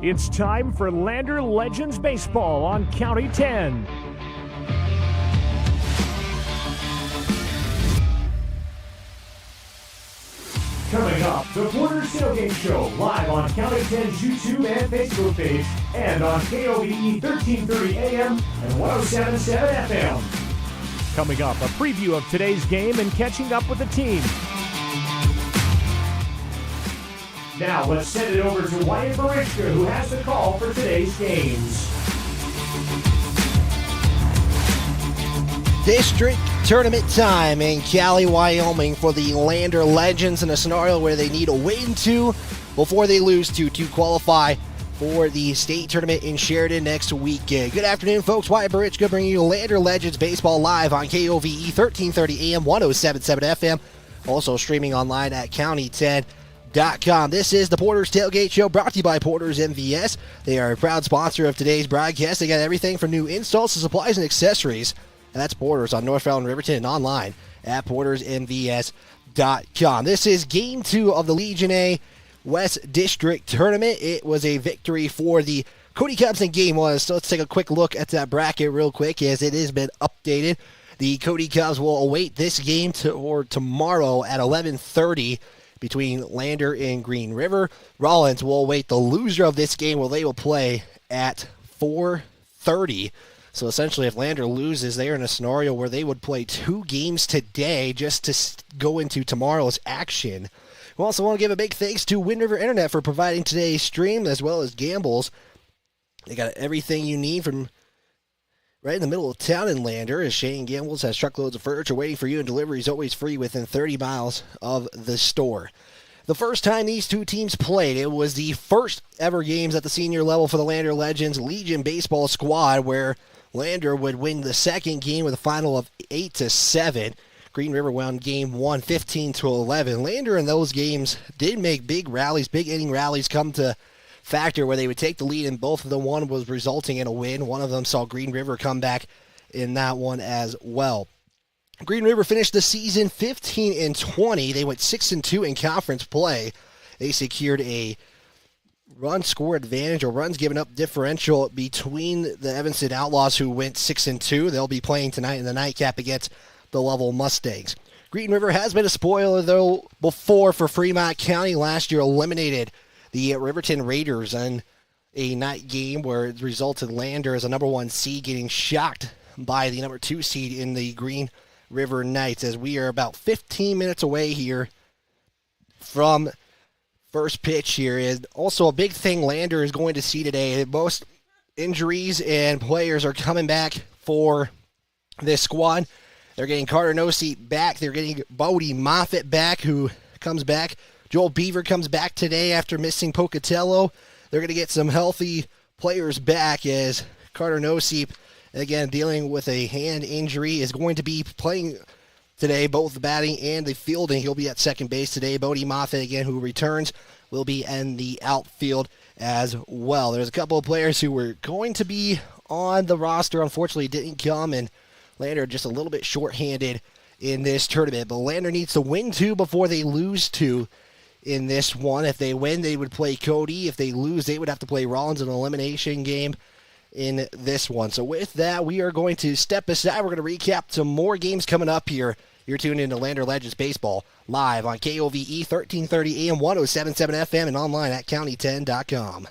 It's time for Lander Legends Baseball on County 10. Coming up, the Porter's Tailgate Show, live on County 10's YouTube and Facebook page, and on KOVE 1330 AM and 107.7 FM. Coming up, a preview of today's game and catching up with the team. Now let's send it over to Wyatt Barichka, who has the call for today's games. District tournament time in Cowley, Wyoming for the Lander Legends in a scenario where they need a win to before they lose to qualify for the state tournament in Sheridan next weekend. Good afternoon, folks. Wyatt Barichka bringing you Lander Legends Baseball live on KOVE 1330 AM, 107.7 FM. Also streaming online at county10.com. This is the Porter's Tailgate Show, brought to you by Porter's MVS. They are a proud sponsor of today's broadcast. They got everything from new installs to supplies and accessories. And that's Porter's on North Falls, Riverton, and online at portersmvs.com. This is Game 2 of the Legion A West District Tournament. It was a victory for the Cody Cubs in Game 1. So let's take a quick look at that bracket real quick as it has been updated. The Cody Cubs will await this game tomorrow at 11:30 between Lander and Green River. Rollins will await the loser of this game where they will play at 4:30. So essentially, if Lander loses, they are in a scenario where they would play 2 games today just to go into tomorrow's action. We also want to give a big thanks to Wind River Internet for providing today's stream, as well as Gambles. They got everything you need from right in the middle of town in Lander, as Shane Gambles has truckloads of furniture waiting for you, and delivery is always free within 30 miles of the store. The first time these two teams played, it was the first ever games at the senior level for the Lander Legends Legion baseball squad, where Lander would win the second game with a final of 8-7. Green River won game 1, 15-11. Lander in those games did make big rallies, big inning rallies come to factor where they would take the lead, and both of them, one was resulting in a win. One of them saw Green River come back in that one as well. Green River finished the season 15-20. They went 6-2 in conference play. They secured a run score advantage, or runs given up differential, between the Evanston Outlaws, who went 6-2. They'll be playing tonight in the nightcap against the Lovell Mustangs. Green River has been a spoiler, though, before for Fremont County. Last year eliminated the Riverton Raiders in a night game where it resulted Lander as a number 1 seed getting shocked by the number 2 seed in the Green River Knights, as we are about 15 minutes away here from first pitch here. Is also a big thing Lander is going to see today. Most injuries and players are coming back for this squad. They're getting Carter Nosey back. They're getting Bodie Moffitt back, who comes back. Joel Beaver comes back today after missing Pocatello. They're going to get some healthy players back, as Carter Nosey, again, dealing with a hand injury, is going to be playing today, both the batting and the fielding. He'll be at second base today. Bodie Moffitt, again, who returns, will be in the outfield as well. There's a couple of players who were going to be on the roster, unfortunately didn't come, and Lander just a little bit shorthanded in this tournament. But Lander needs to win 2 before they lose 2 in this one. If they win, they would play Cody. If they lose, they would have to play Rollins in an elimination game in this one. So with that, we are going to step aside. We're going to recap some more games coming up here. You're tuned into Lander Legends Baseball live on KOVE 1330 AM, 107.7 FM, and online at county10.com.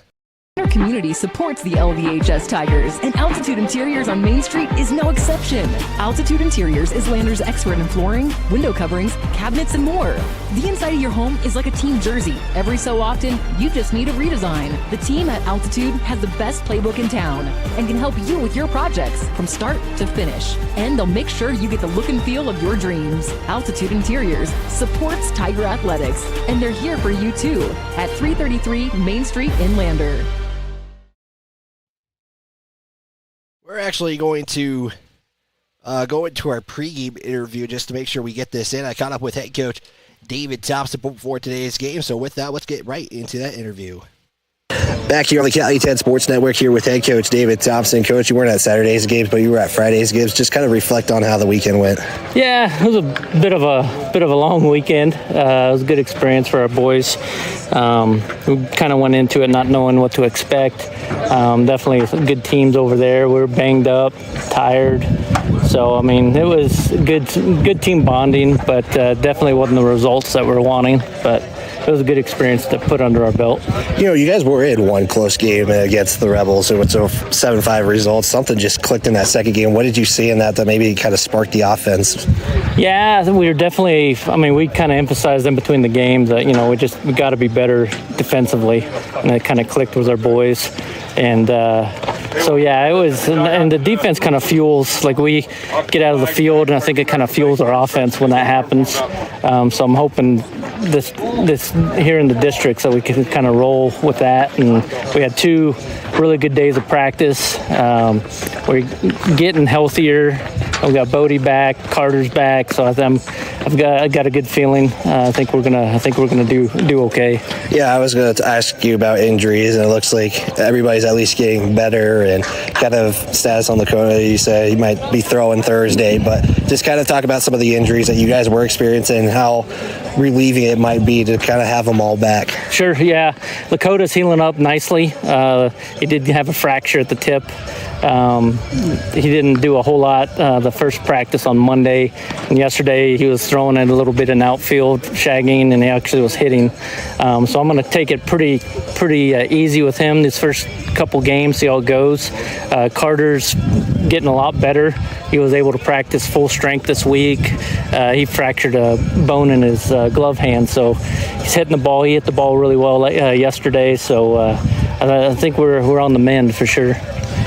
Our community supports the LVHS Tigers, and Altitude Interiors on Main Street is no exception. Altitude Interiors is Lander's expert in flooring, window coverings, cabinets, and more. The inside of your home is like a team jersey. Every so often, you just need a redesign. The team at Altitude has the best playbook in town and can help you with your projects from start to finish. And they'll make sure you get the look and feel of your dreams. Altitude Interiors supports Tiger Athletics, and they're here for you too at 333 Main Street in Lander. We're actually going to go into our pregame interview just to make sure we get this in. I caught up with head coach David Thompson before today's game, so with that, let's get right into that interview. Back here on the Cali 10 Sports Network here with head coach David Thompson. Coach, you weren't at Saturday's games, but you were at Friday's games. Just kind of reflect on how the weekend went. Yeah, it was a bit of a long weekend. It was a good experience for our boys. We kind of went into it not knowing what to expect. Definitely some good teams over there. We were banged up, tired. So, I mean, it was good team bonding, but definitely wasn't the results that we were wanting. But it was a good experience to put under our belt. You know, you guys were in one close game against the Rebels. It was a 7-5 result. Something just clicked in that second game. What did you see in that maybe kind of sparked the offense? Yeah, I think we were definitely, we kind of emphasized in between the games that, we got to be better defensively. And it kind of clicked with our boys. And so, yeah, it was, and the defense kind of fuels, we get out of the field, and I think it kind of fuels our offense when that happens. So I'm hoping this here in the district so we can kind of roll with that. And we had 2 really good days of practice. We're getting healthier. We got Bodie back, Carter's back, so I've got a good feeling. I think we're gonna do okay. Yeah, I was going to ask you about injuries, and it looks like everybody's at least getting better. And kind of status on the quota, you said you might be throwing Thursday, but just kind of talk about some of the injuries that you guys were experiencing and how relieving it might be to kind of have them all back. Sure, yeah. Lakota's healing up nicely. He did have a fracture at the tip. He didn't do a whole lot the first practice on Monday, and yesterday he was throwing it a little bit in outfield, shagging, and he actually was hitting. So I'm going to take it pretty easy with him this first couple games, see how it goes. Carter's getting a lot better. He was able to practice full strength this week. He fractured a bone in his glove hand, so he's hitting the ball. He hit the ball really well yesterday, so I think we're on the mend for sure.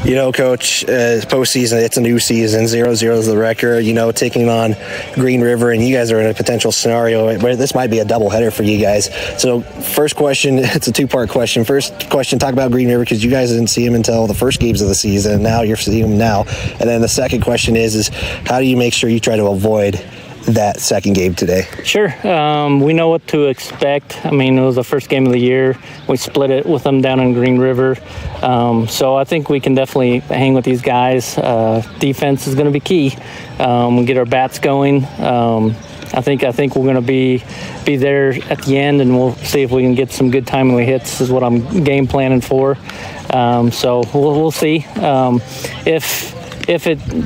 You know, Coach, postseason, it's a new season. 0-0 is the record. Taking on Green River, and you guys are in a potential scenario where this might be a doubleheader for you guys. So, first question, it's a 2-part question. First question, talk about Green River because you guys didn't see him until the first games of the season. Now you're seeing him now. And then the second question is how do you make sure you try to avoid that second game today? Sure. We know what to expect. It was the first game of the year. We split it with them down in Green River. So I think we can definitely hang with these guys. Defense is going to be key. We get our bats going. I think we're going to be there at the end, and we'll see if we can get some good timely hits is what I'm game planning for. So we'll see. If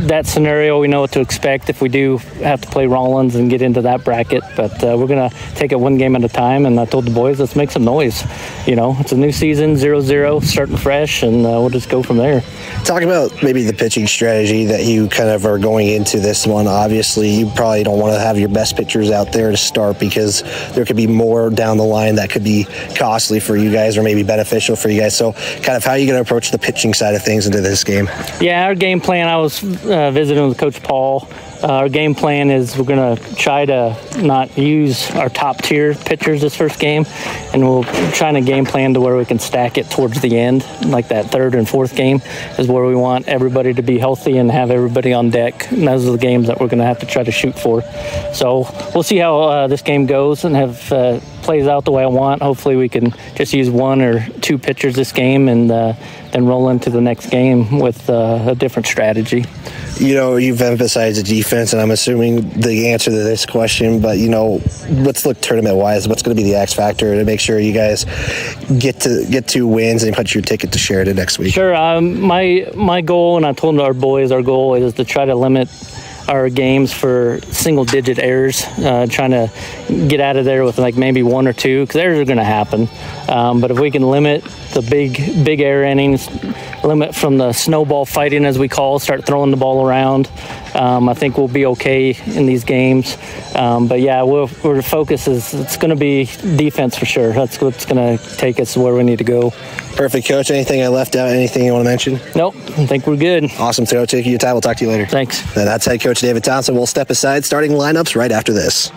that scenario, we know what to expect if we do have to play Rollins and get into that bracket. But we're going to take it one game at a time. And I told the boys, let's make some noise. It's a new season, 0-0, starting fresh, and we'll just go from there. Talk about maybe the pitching strategy that you kind of are going into this one. Obviously, you probably don't want to have your best pitchers out there to start because there could be more down the line that could be costly for you guys or maybe beneficial for you guys. So kind of how are you going to approach the pitching side of things into this game? Yeah, our game plan, I was visiting with Coach Paul. Our game plan is we're going to try to not use our top tier pitchers this first game, and we'll try to game plan to where we can stack it towards the end, like that third and fourth game is where we want everybody to be healthy and have everybody on deck. And those are the games that we're going to have to try to shoot for. So we'll see how this game goes and have plays out the way I want. Hopefully we can just use 1 or 2 pitchers this game and then roll into the next game with a different strategy. You've emphasized the defense, and I'm assuming the answer to this question, but, let's look tournament-wise. What's going to be the X factor to make sure you guys get 2 wins and put your ticket to Sheridan next week? Sure. My goal, and I told our boys our goal is to try to limit our games for single-digit errors, trying to get out of there with maybe 1 or 2, because errors are going to happen. But if we can limit the big error innings, limit from the snowball fighting, as we call, start throwing the ball around, I think we'll be okay in these games. But yeah, our focus is it's going to be defense for sure. That's what's going to take us where we need to go. Perfect, Coach. Anything I left out? Anything you want to mention? Nope. I think we're good. Awesome, Coach. Take your time. We'll talk to you later. Thanks. And that's head coach David Thompson. We'll step aside, starting lineups right after this.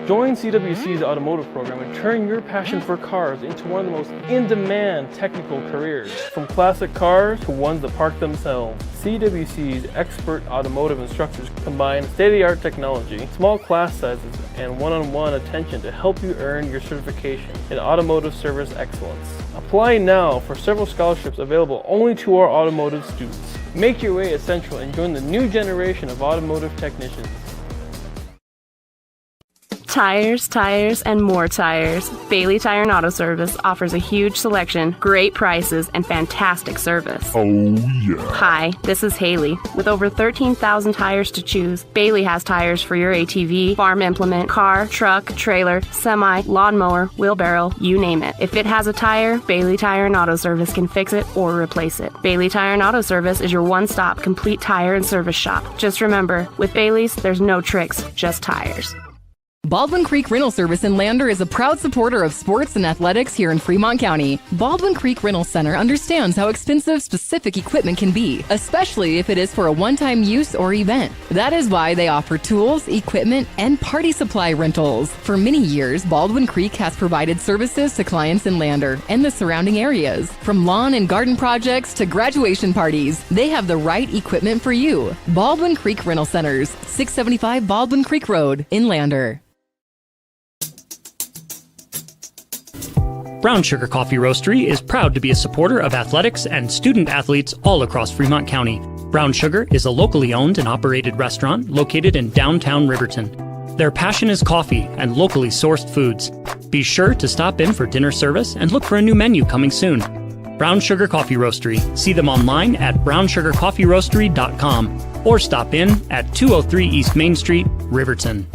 Join CWC's automotive program and turn your passion for cars into one of the most in-demand technical careers. From classic cars to ones that park themselves, CWC's expert automotive instructors combine state-of-the-art technology, small class sizes, and one-on-one attention to help you earn your certification in automotive service excellence. Apply now for several scholarships available only to our automotive students. Make your way at Central and join the new generation of automotive technicians. Tires, tires, and more tires. Bailey Tire and Auto Service offers a huge selection, great prices, and fantastic service. Oh, yeah. Hi, this is Haley. With over 13,000 tires to choose, Bailey has tires for your ATV, farm implement, car, truck, trailer, semi, lawnmower, wheelbarrow, you name it. If it has a tire, Bailey Tire and Auto Service can fix it or replace it. Bailey Tire and Auto Service is your one-stop complete tire and service shop. Just remember, with Bailey's, there's no tricks, just tires. Baldwin Creek Rental Service in Lander is a proud supporter of sports and athletics here in Fremont County. Baldwin Creek Rental Center understands how expensive specific equipment can be, especially if it is for a one-time use or event. That is why they offer tools, equipment, and party supply rentals. For many years, Baldwin Creek has provided services to clients in Lander and the surrounding areas. From lawn and garden projects to graduation parties, they have the right equipment for you. Baldwin Creek Rental Centers, 675 Baldwin Creek Road in Lander. Brown Sugar Coffee Roastery is proud to be a supporter of athletics and student athletes all across Fremont County. Brown Sugar is a locally owned and operated restaurant located in downtown Riverton. Their passion is coffee and locally sourced foods. Be sure to stop in for dinner service and look for a new menu coming soon. Brown Sugar Coffee Roastery. See them online at brownsugarcoffeeroastery.com or stop in at 203 East Main Street, Riverton.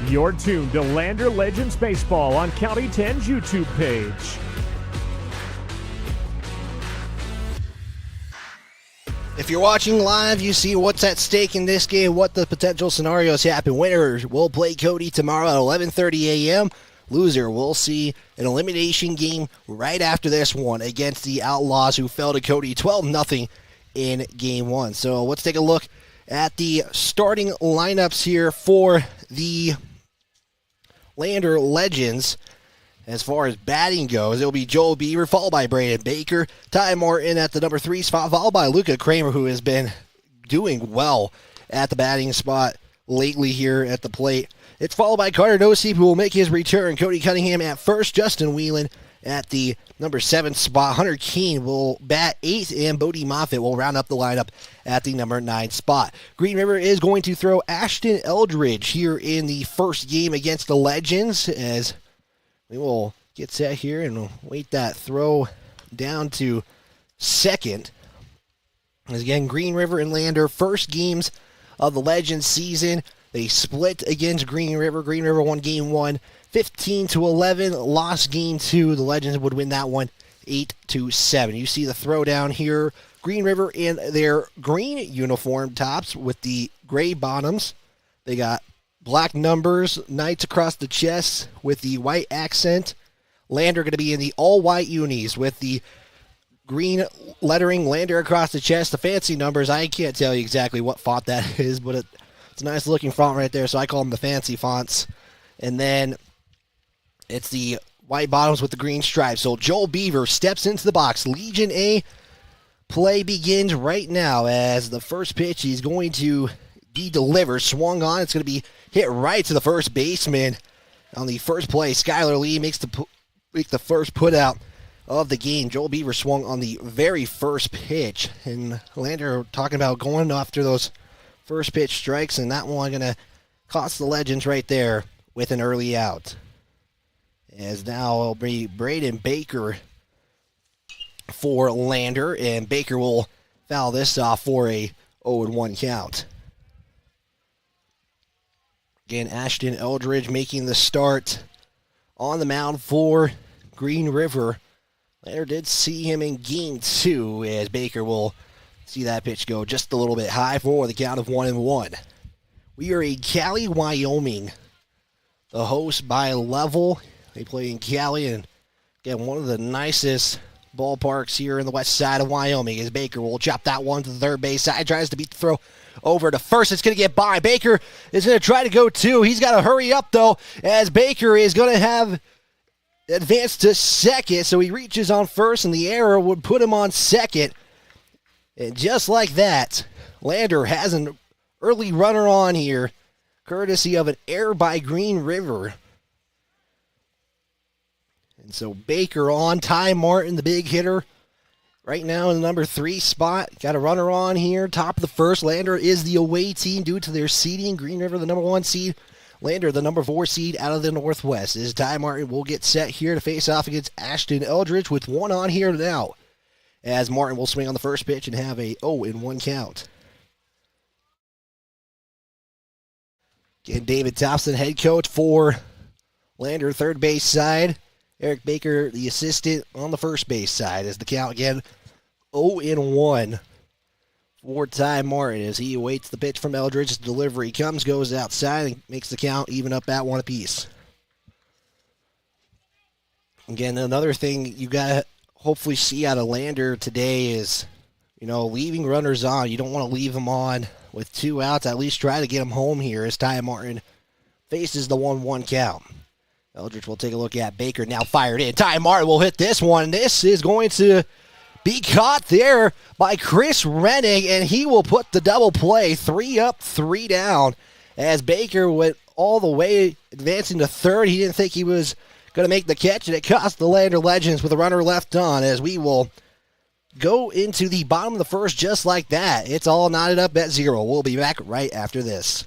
You're tuned to Lander Legends Baseball on County 10's YouTube page. If you're watching live, you see what's at stake in this game, what the potential scenarios happen. Winner will play Cody tomorrow at 11:30 a.m. Loser will see an elimination game right after this one against the Outlaws, who fell to Cody 12-0 in Game 1. So let's take a look at the starting lineups here for the Lander Legends. As far as batting goes, it'll be Joel Beaver, followed by Brandon Baker, Ty Martin at the number 3 spot, followed by Luca Kramer, who has been doing well at the batting spot lately here at the plate. It's followed by Carter Nosey, who will make his return. Cody Cunningham at first, Justin Whelan at the number 7 spot. Hunter Keene will bat 8th, and Bodie Moffitt will round up the lineup at the number 9 spot. Green River is going to throw Ashton Eldridge here in the first game against the Legends, as we will get set here and wait that throw down to second. As again, Green River and Lander, first games of the Legends season. They split against Green River. Green River won Game 1 15-11, lost Game 2. The Legends would win that one 8-7. You see the throwdown here. Green River in their green uniform tops with the gray bottoms. They got black numbers, knights across the chest with the white accent. Lander going to be in the all-white unis with the green lettering, Lander across the chest. The fancy numbers, I can't tell you exactly what font that is, but it's a nice-looking font right there, so I call them the fancy fonts. And then it's the white bottoms with the green stripes. So Joel Beaver steps into the box. Legion A play begins right now as the first pitch is going to be delivered. Swung on. It's going to be hit right to the first baseman on the first play. Skylar Lee makes the first put out of the game. Joel Beaver swung on the very first pitch. And Lander talking about going after those first pitch strikes, and that one going to cost the Legends right there with an early out. As now it'll be Braden Baker for Lander, and Baker will foul this off for a 0-1 count. Again, Ashton Eldridge making the start on the mound for Green River. Lander did see him in Game 2, as Baker will see that pitch go just a little bit high for the count of 1-1. We are in Cowley, Wyoming. The host by level. They play in Cowley, and again, one of the nicest ballparks here in the west side of Wyoming. As Baker will chop that one to the third base side, tries to beat the throw over to first. It's going to get by. Baker is going to try to go two. He's got to hurry up, though, as Baker is going to have advanced to second, so he reaches on first, and the error would put him on second. And just like that, Lander has an early runner on here courtesy of an error by Green River. And so Baker on, Ty Martin, the big hitter, right now in the number 3 spot. Got a runner on here, top of the first. Lander is the away team due to their seeding. Green River, the number 1 seed. Lander, the number 4 seed out of the Northwest. As Ty Martin will get set here to face off against Ashton Eldridge with one on here now. As Martin will swing on the first pitch and have a 0-1 count. Again, David Thompson, head coach for Lander, third base side. Eric Baker, the assistant on the first base side. As the count again, 0-1 for Ty Martin as he awaits the pitch from Eldridge. Delivery comes, goes outside, and makes the count even up at 1 apiece. Again, another thing you got to hopefully see out of Lander today is, leaving runners on. You don't want to leave them on with 2 outs. At least try to get them home here as Ty Martin faces the 1-1 count. Eldridge will take a look at Baker, now fired in. Ty Martin will hit this one. This is going to be caught there by Chris Renning, and he will put the double play. 3 up, 3 down, as Baker went all the way, advancing to third. He didn't think he was going to make the catch, and it cost the Lander Legends with a runner left on, as we will go into the bottom of the first just like that. It's all knotted up at 0. We'll be back right after this.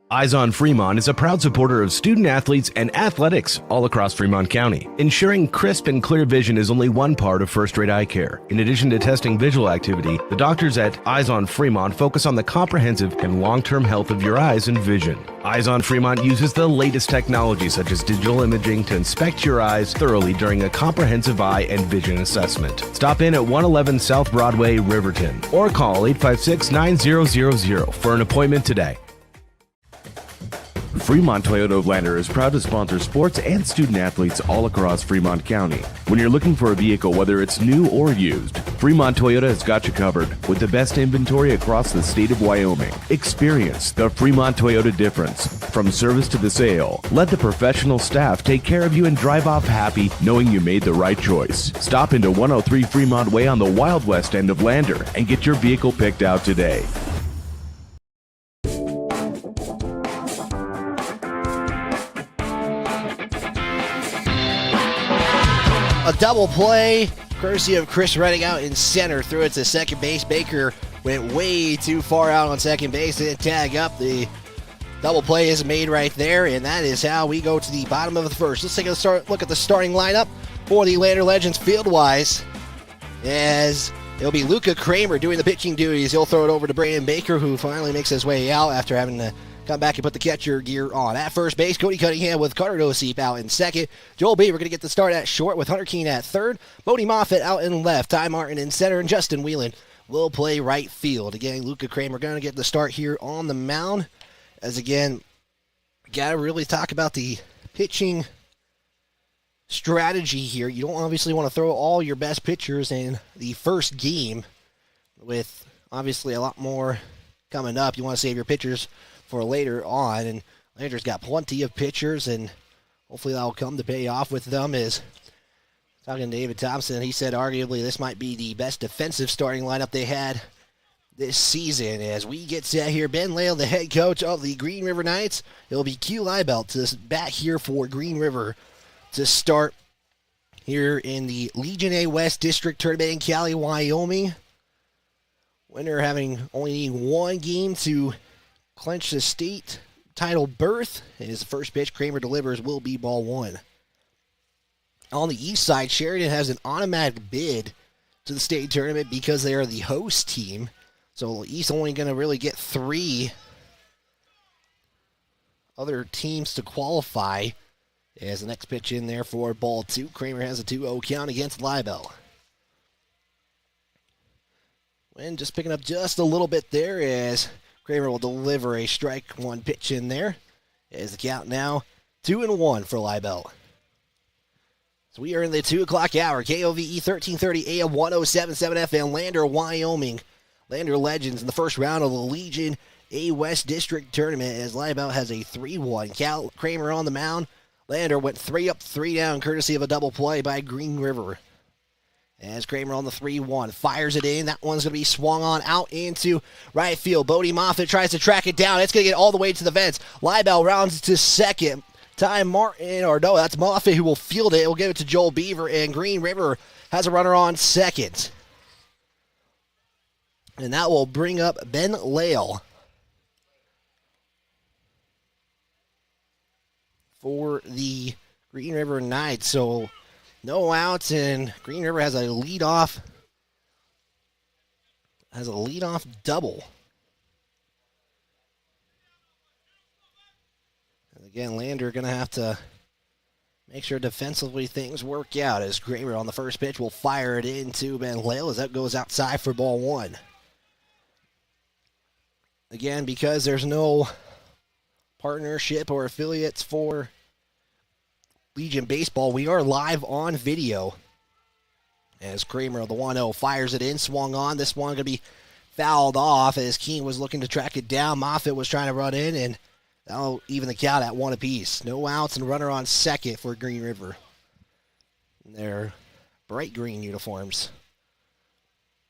Eyes on Fremont is a proud supporter of student athletes and athletics all across Fremont County. Ensuring crisp and clear vision is only one part of first-rate eye care. In addition to testing visual activity, the doctors at Eyes on Fremont focus on the comprehensive and long-term health of your eyes and vision. Eyes on Fremont uses the latest technology such as digital imaging to inspect your eyes thoroughly during a comprehensive eye and vision assessment. Stop in at 111 South Broadway, Riverton, or call 856-9000 for an appointment today. Fremont Toyota of Lander is proud to sponsor sports and student athletes all across Fremont County. When you're looking for a vehicle, whether it's new or used, Fremont Toyota has got you covered with the best inventory across the state of Wyoming. Experience the Fremont Toyota difference. From service to the sale, let the professional staff take care of you and drive off happy knowing you made the right choice. Stop into 103 Fremont Way on the Wild West end of Lander and get your vehicle picked out today. A double play, courtesy of Chris Renning out in center. Threw it to second base. Baker went way too far out on second base. Didn't tag up. The double play is made right there, and that is how we go to the bottom of the first. Let's take a look at the starting lineup for the Lander Legends field-wise, as it'll be Luca Kramer doing the pitching duties. He'll throw it over to Brandon Baker, who finally makes his way out after having to come back and put the catcher gear on. At first base, Cody Cunningham with Carter Doseep out in second. Joel Beaver going to get the start at short with Hunter Keene at third. Bodie Moffitt out in left. Ty Martin in center, and Justin Whelan will play right field. Again, Luca Kramer going to get the start here on the mound. As again, got to really talk about the pitching strategy here. You don't obviously want to throw all your best pitchers in the first game, with obviously a lot more coming up. You want to save your pitchers for later on, and Lander's got plenty of pitchers, and hopefully that'll come to pay off with them. Is talking to David Thompson, he said arguably this might be the best defensive starting lineup they had this season. As we get set here, Ben Lale, the head coach of the Green River Knights, it'll be Q Liebelt to back here for Green River to start here in the Legion A West District Tournament in Cowley, Wyoming. Winner having only need one game to clinch the state title berth. And his first pitch, Kramer delivers, will be ball 1. On the east side, Sheridan has an automatic bid to the state tournament because they are the host team. So East only going to really get 3 other teams to qualify. As the next pitch in there for ball 2. Kramer has a 2-0 count against Liebelt. And just picking up just a little bit there as Kramer will deliver a strike 1 pitch in there. As the count now 2-1 for Liebelt. So we are in the 2 o'clock hour. KOVE 1330 AM 1077 FM, Lander, Wyoming. Lander Legends in the first round of the Legion A West District Tournament as Liebelt has a 3-1. Kramer on the mound. Lander went 3 up, 3 down, courtesy of a double play by Green River. As Kramer on the 3-1 fires it in. That one's going to be swung on out into right field. Bodie Moffitt tries to track it down. It's going to get all the way to the fence. Leibel rounds it to second. Ty Martin, or no, that's Moffitt who will field it. We'll give it to Joel Beaver, and Green River has a runner on second. And that will bring up Ben Lale for the Green River Knights. So no outs, and Green River has a leadoff double. And again, Lander going to have to make sure defensively things work out, as Kramer on the first pitch will fire it into Ben Lale as that goes outside for ball one. Again, because there's no partnership or affiliates for Legion Baseball, we are live on video. As Kramer, the 1-0, fires it in, swung on. This one going to be fouled off as Keene was looking to track it down. Moffitt was trying to run in, and that'll even the count at one apiece. No outs and runner on second for Green River in their bright green uniforms.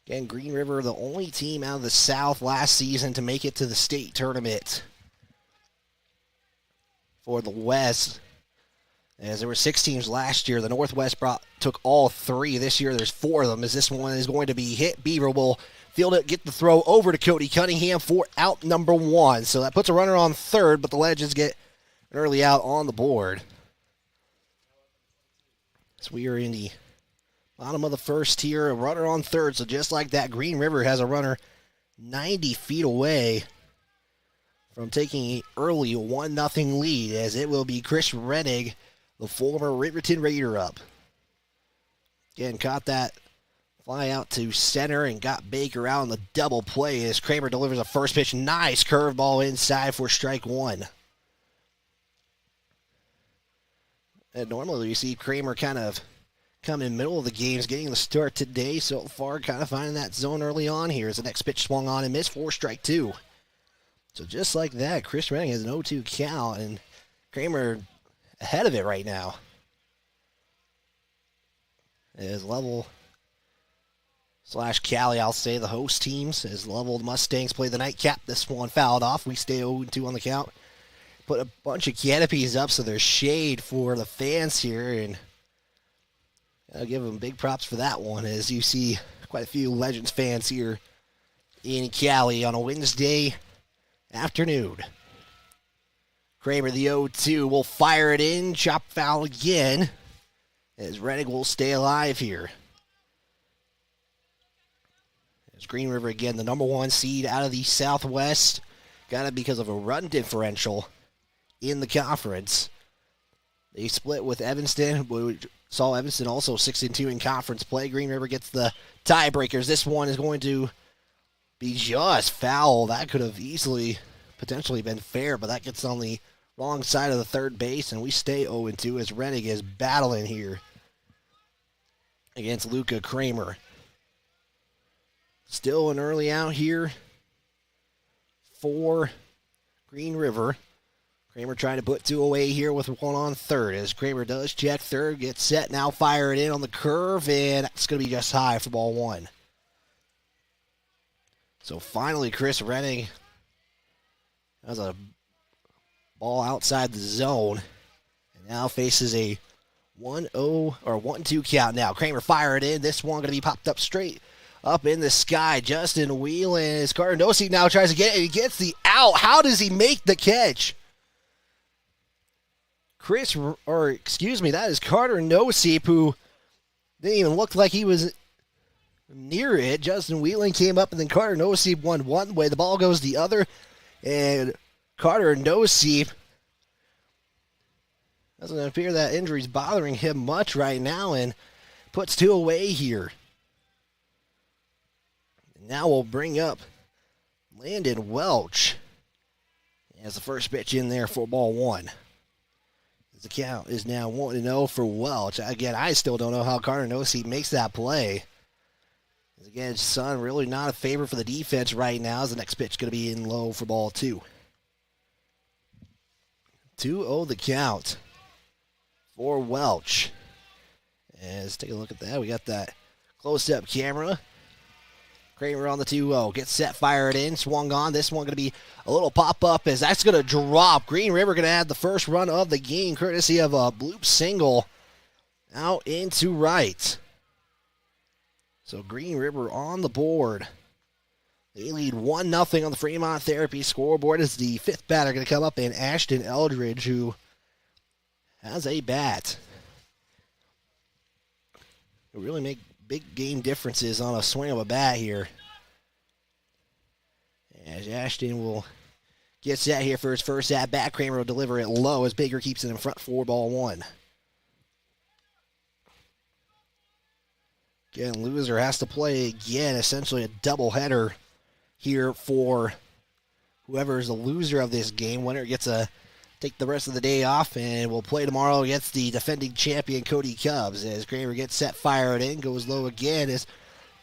Again, Green River, the only team out of the South last season to make it to the state tournament for the West. As there were 6 teams last year, the Northwest took all 3. This year there's 4 of them, as this one is going to be hit. Beaver will field it, get the throw over to Cody Cunningham for out number 1. So that puts a runner on third, but the Legends get an early out on the board. So we are in the bottom of the first here, a runner on third. So just like that, Green River has a runner 90 feet away from taking an early 1-0 lead, as it will be Chris Rennig, the former Riverton Raider, up. Again, caught that fly out to center and got Baker out on the double play as Kramer delivers a first pitch. Nice curveball inside for strike 1. And normally you see Kramer kind of come in the middle of the games, getting the start today so far, kind of finding that zone early on here as the next pitch swung on and missed for strike 2. So just like that, Chris Renning has an 0-2 count, and Kramer ahead of it right now. As Level / Cowley, I'll say, the host teams, as Level Mustangs play the nightcap. This one fouled off. We stay 0-2 on the count. Put a bunch of canopies up so there's shade for the fans here, and I'll give them big props for that one, as you see quite a few Legends fans here in Cowley on a Wednesday afternoon. Kramer, the 0-2, will fire it in. Chop foul again, as Rennig will stay alive here. As Green River, again, the number 1 seed out of the Southwest. Got it because of a run differential in the conference. They split with Evanston. We saw Evanston also 6-2 in conference play. Green River gets the tiebreakers. This one is going to be just foul. That could have easily, potentially been fair, but that gets on the wrong side of the third base, and we stay 0-2 as Rennig is battling here against Luca Kramer. Still an early out here for Green River. Kramer trying to put 2 away here with 1 on third, as Kramer does check third, gets set, now fire it in on the curve, and it's going to be just high for ball 1. So finally, Chris Rennig has a ball outside the zone, and now faces a 1-0 or 1-2 count now. Kramer fire it in. This one going to be popped up straight up in the sky. Justin Whelan, as Cardosi now tries to get it. He gets the out. How does he make the catch? That is Carter Noseep, who didn't even look like he was near it. Justin Whelan came up, and then Carter Noseep won one way. The ball goes the other, and Carter Noseep, doesn't appear that injury's bothering him much right now, and puts 2 away here. And now we'll bring up Landon Welch as the first pitch in there for ball 1. The count is now 1-0 for Welch. Again, I still don't know how Carter Noseep makes that play. Again, Sun really not a favor for the defense right now, as the next pitch going to be in low for ball 2. 2-0 the count for Welch. And let's take a look at that. We got that close-up camera. Kramer on the 2-0. Gets set, fired in, swung on. This one going to be a little pop-up as that's going to drop. Green River going to add the first run of the game, courtesy of a bloop single out into right. So Green River on the board. They lead 1-0 on the Fremont Therapy scoreboard as the fifth batter going to come up in Ashton Eldridge, who has a bat. It really make big game differences on a swing of a bat here. As Ashton will get set here for his first at-bat, Kramer will deliver it low as Baker keeps it in front, 4-1. Again, loser has to play again, essentially a doubleheader here for whoever is the loser of this game. Winner gets to take the rest of the day off and will play tomorrow against the defending champion Cody Cubs. As Kramer gets set, fired in, goes low again as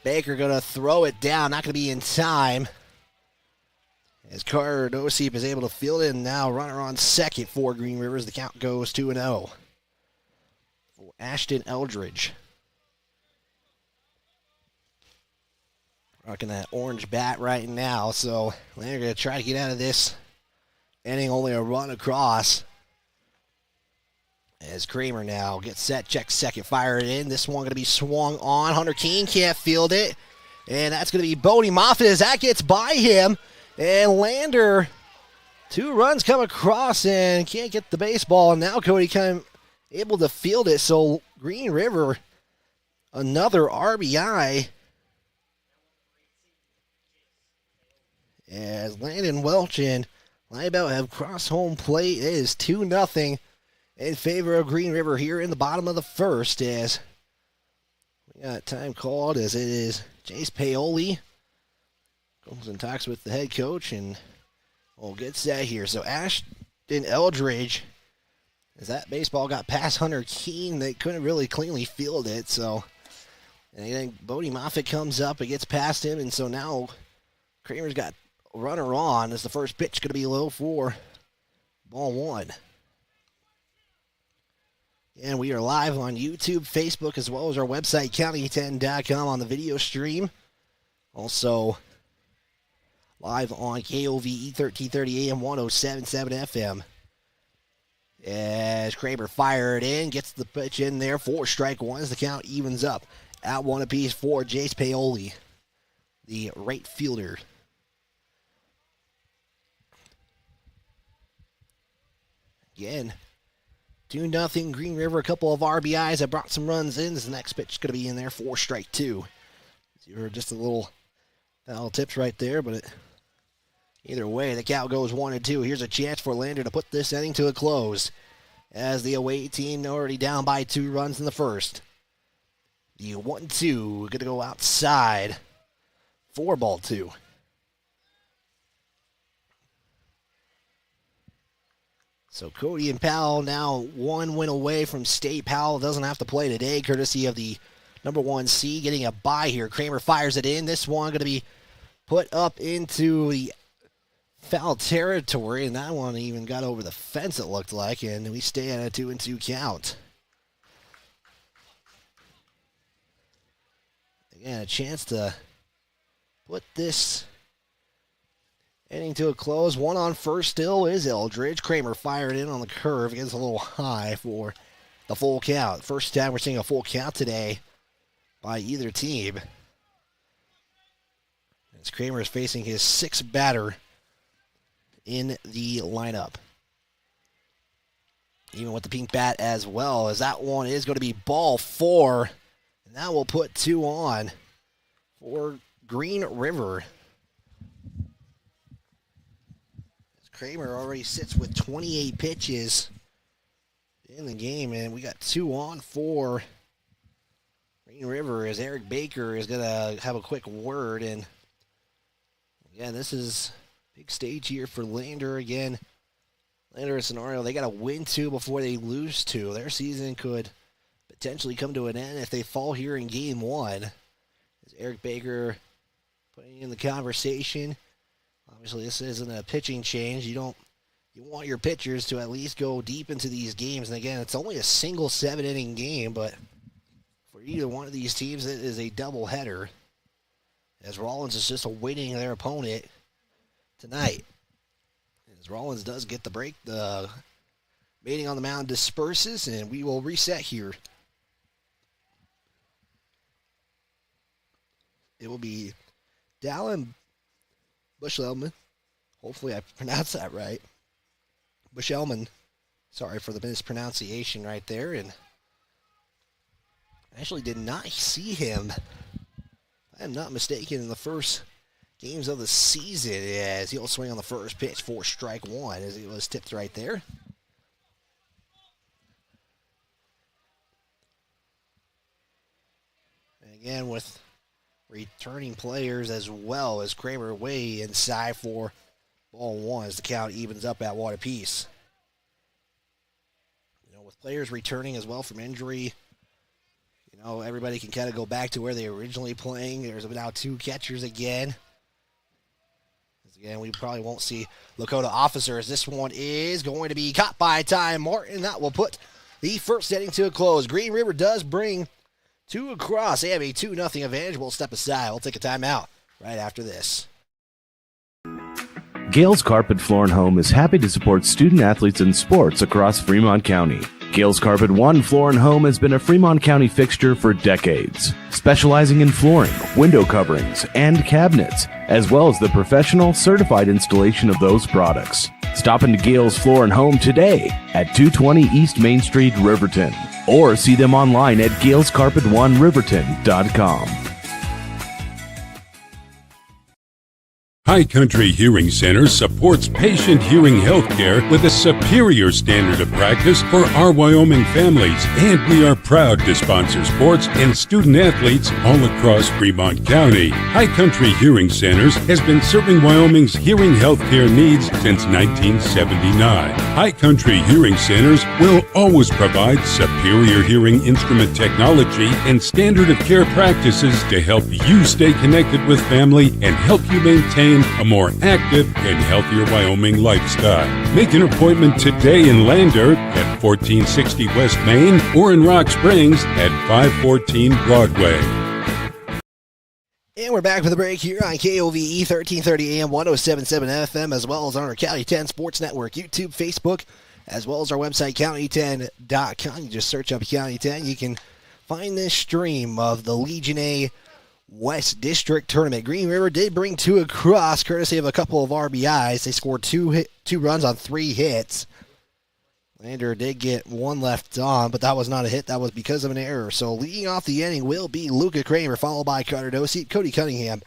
Baker going to throw it down, not going to be in time. As Carter Doseep is able to field it, and now runner on second for Green Rivers. The count goes 2-0 for Ashton Eldridge. Rocking that orange bat right now, so they're going to try to get out of this inning, only a run across. As Kramer now gets set, checks second, fire it in. This one going to be swung on. Hunter Keene can't field it, and that's going to be Bodie Moffitt as that gets by him. And Lander, 2 runs come across and can't get the baseball. And now Cody able to field it, so Green River, another RBI. As Landon Welch and Liebelt have crossed home plate. It is 2-0 in favor of Green River here in the bottom of the first. As we got time called, as it is Jace Paoli. Goes and talks with the head coach and we'll get set here. So Ashton Eldridge, as that baseball got past Hunter Keene, they couldn't really cleanly field it. So, and then Bodie Moffitt comes up, it gets past him, and so now Kramer's got runner on as the first pitch going to be low for ball 1. And we are live on YouTube, Facebook, as well as our website, county10.com on the video stream. Also live on KOVE 1330 AM 107.7 FM. As Kramer fired in, gets the pitch in there for strike 1 as the count evens up. At 1 apiece for Jace Paoli, the right fielder. Again, 2-0 Green River. A couple of RBIs that brought some runs in. This next pitch is going to be in there for strike 2. You heard just a little foul tips right there, but either way, the count goes 1-2. Here's a chance for Lander to put this inning to a close as the away team already down by 2 runs in the first. The 1-2 going to go outside for ball 2. So Cody and Powell now 1 win away from state. Powell doesn't have to play today, courtesy of the number 1 seed getting a bye here. Kramer fires it in. This one going to be put up into the foul territory, and that one even got over the fence, it looked like, and we stay at a 2-2 count. Again, a chance to put this inning to a close. 1 on first still is Eldridge. Kramer fired in on the curve. It gets a little high for the full count. First time we're seeing a full count today by either team. As Kramer is facing his 6th batter in the lineup. Even with the pink bat as well, as that one is going to be ball 4. And that will put 2 on for Green River. Kramer already sits with 28 pitches in the game, and we got 2 on for Green River as Eric Baker is going to have a quick word. And again, this is a big stage here for Lander. Again, Lander scenario, they got to win 2 before they lose 2. Their season could potentially come to an end if they fall here in game 1. As Eric Baker putting in the conversation. Obviously, this isn't a pitching change. You want your pitchers to at least go deep into these games. And again, it's only a single 7-inning game, but for either one of these teams, it is a doubleheader, as Rollins is just awaiting their opponent tonight. As Rollins does get the break, the mating on the mound disperses, and we will reset here. It will be Dallin Bushelman. Hopefully I pronounced that right. Bushelman. Sorry for the mispronunciation right there. And I actually did not see him, if I am not mistaken, in the first games of the season, as he'll swing on the first pitch for strike one, as he was tipped right there. And again, with returning players as well, as Kramer way inside for ball one, as the count evens up at one apiece. You know, with players returning as well from injury, you know, everybody can kind of go back to where they were originally playing. There's now two catchers again. Again, we probably won't see Lakota Officers. This one is going to be caught by Ty Martin. That will put the first inning to a close. Green River does bring two across. They have a 2-0 advantage. We'll step aside. We'll take a timeout right after this. Gales Carpet Floor and Home is happy to support student athletes in sports across Fremont County. Gales Carpet One Floor and Home has been a Fremont County fixture for decades, specializing in flooring, window coverings, and cabinets, as well as the professional, certified installation of those products. Stop into Gales Floor and Home today at 220 East Main Street, Riverton, or see them online at galescarpet1riverton.com. High Country Hearing Center supports patient hearing health care with a superior standard of practice for our Wyoming families, and we are proud to sponsor sports and student athletes all across Fremont County. High Country Hearing Centers has been serving Wyoming's hearing health care needs since 1979. High Country Hearing Centers will always provide superior hearing instrument technology and standard of care practices to help you stay connected with family and help you maintain a more active and healthier Wyoming lifestyle. Make an appointment today in Lander at 1460 West Main or in Rock Springs at 514 Broadway. And we're back for the break here on KOVE 1330 AM 1077 FM, as well as on our County 10 Sports Network, YouTube, Facebook, as well as our website, county10.com. You just search up County 10. You can find this stream of the Legion A West District Tournament. Green River did bring two across, courtesy of a couple of RBIs. They scored two runs on 3 hits. Lander did get one left on, but that was not a hit. That was because of an error. So leading off the inning will be Luca Kramer, followed by Carter Dosi, Cody Cunningham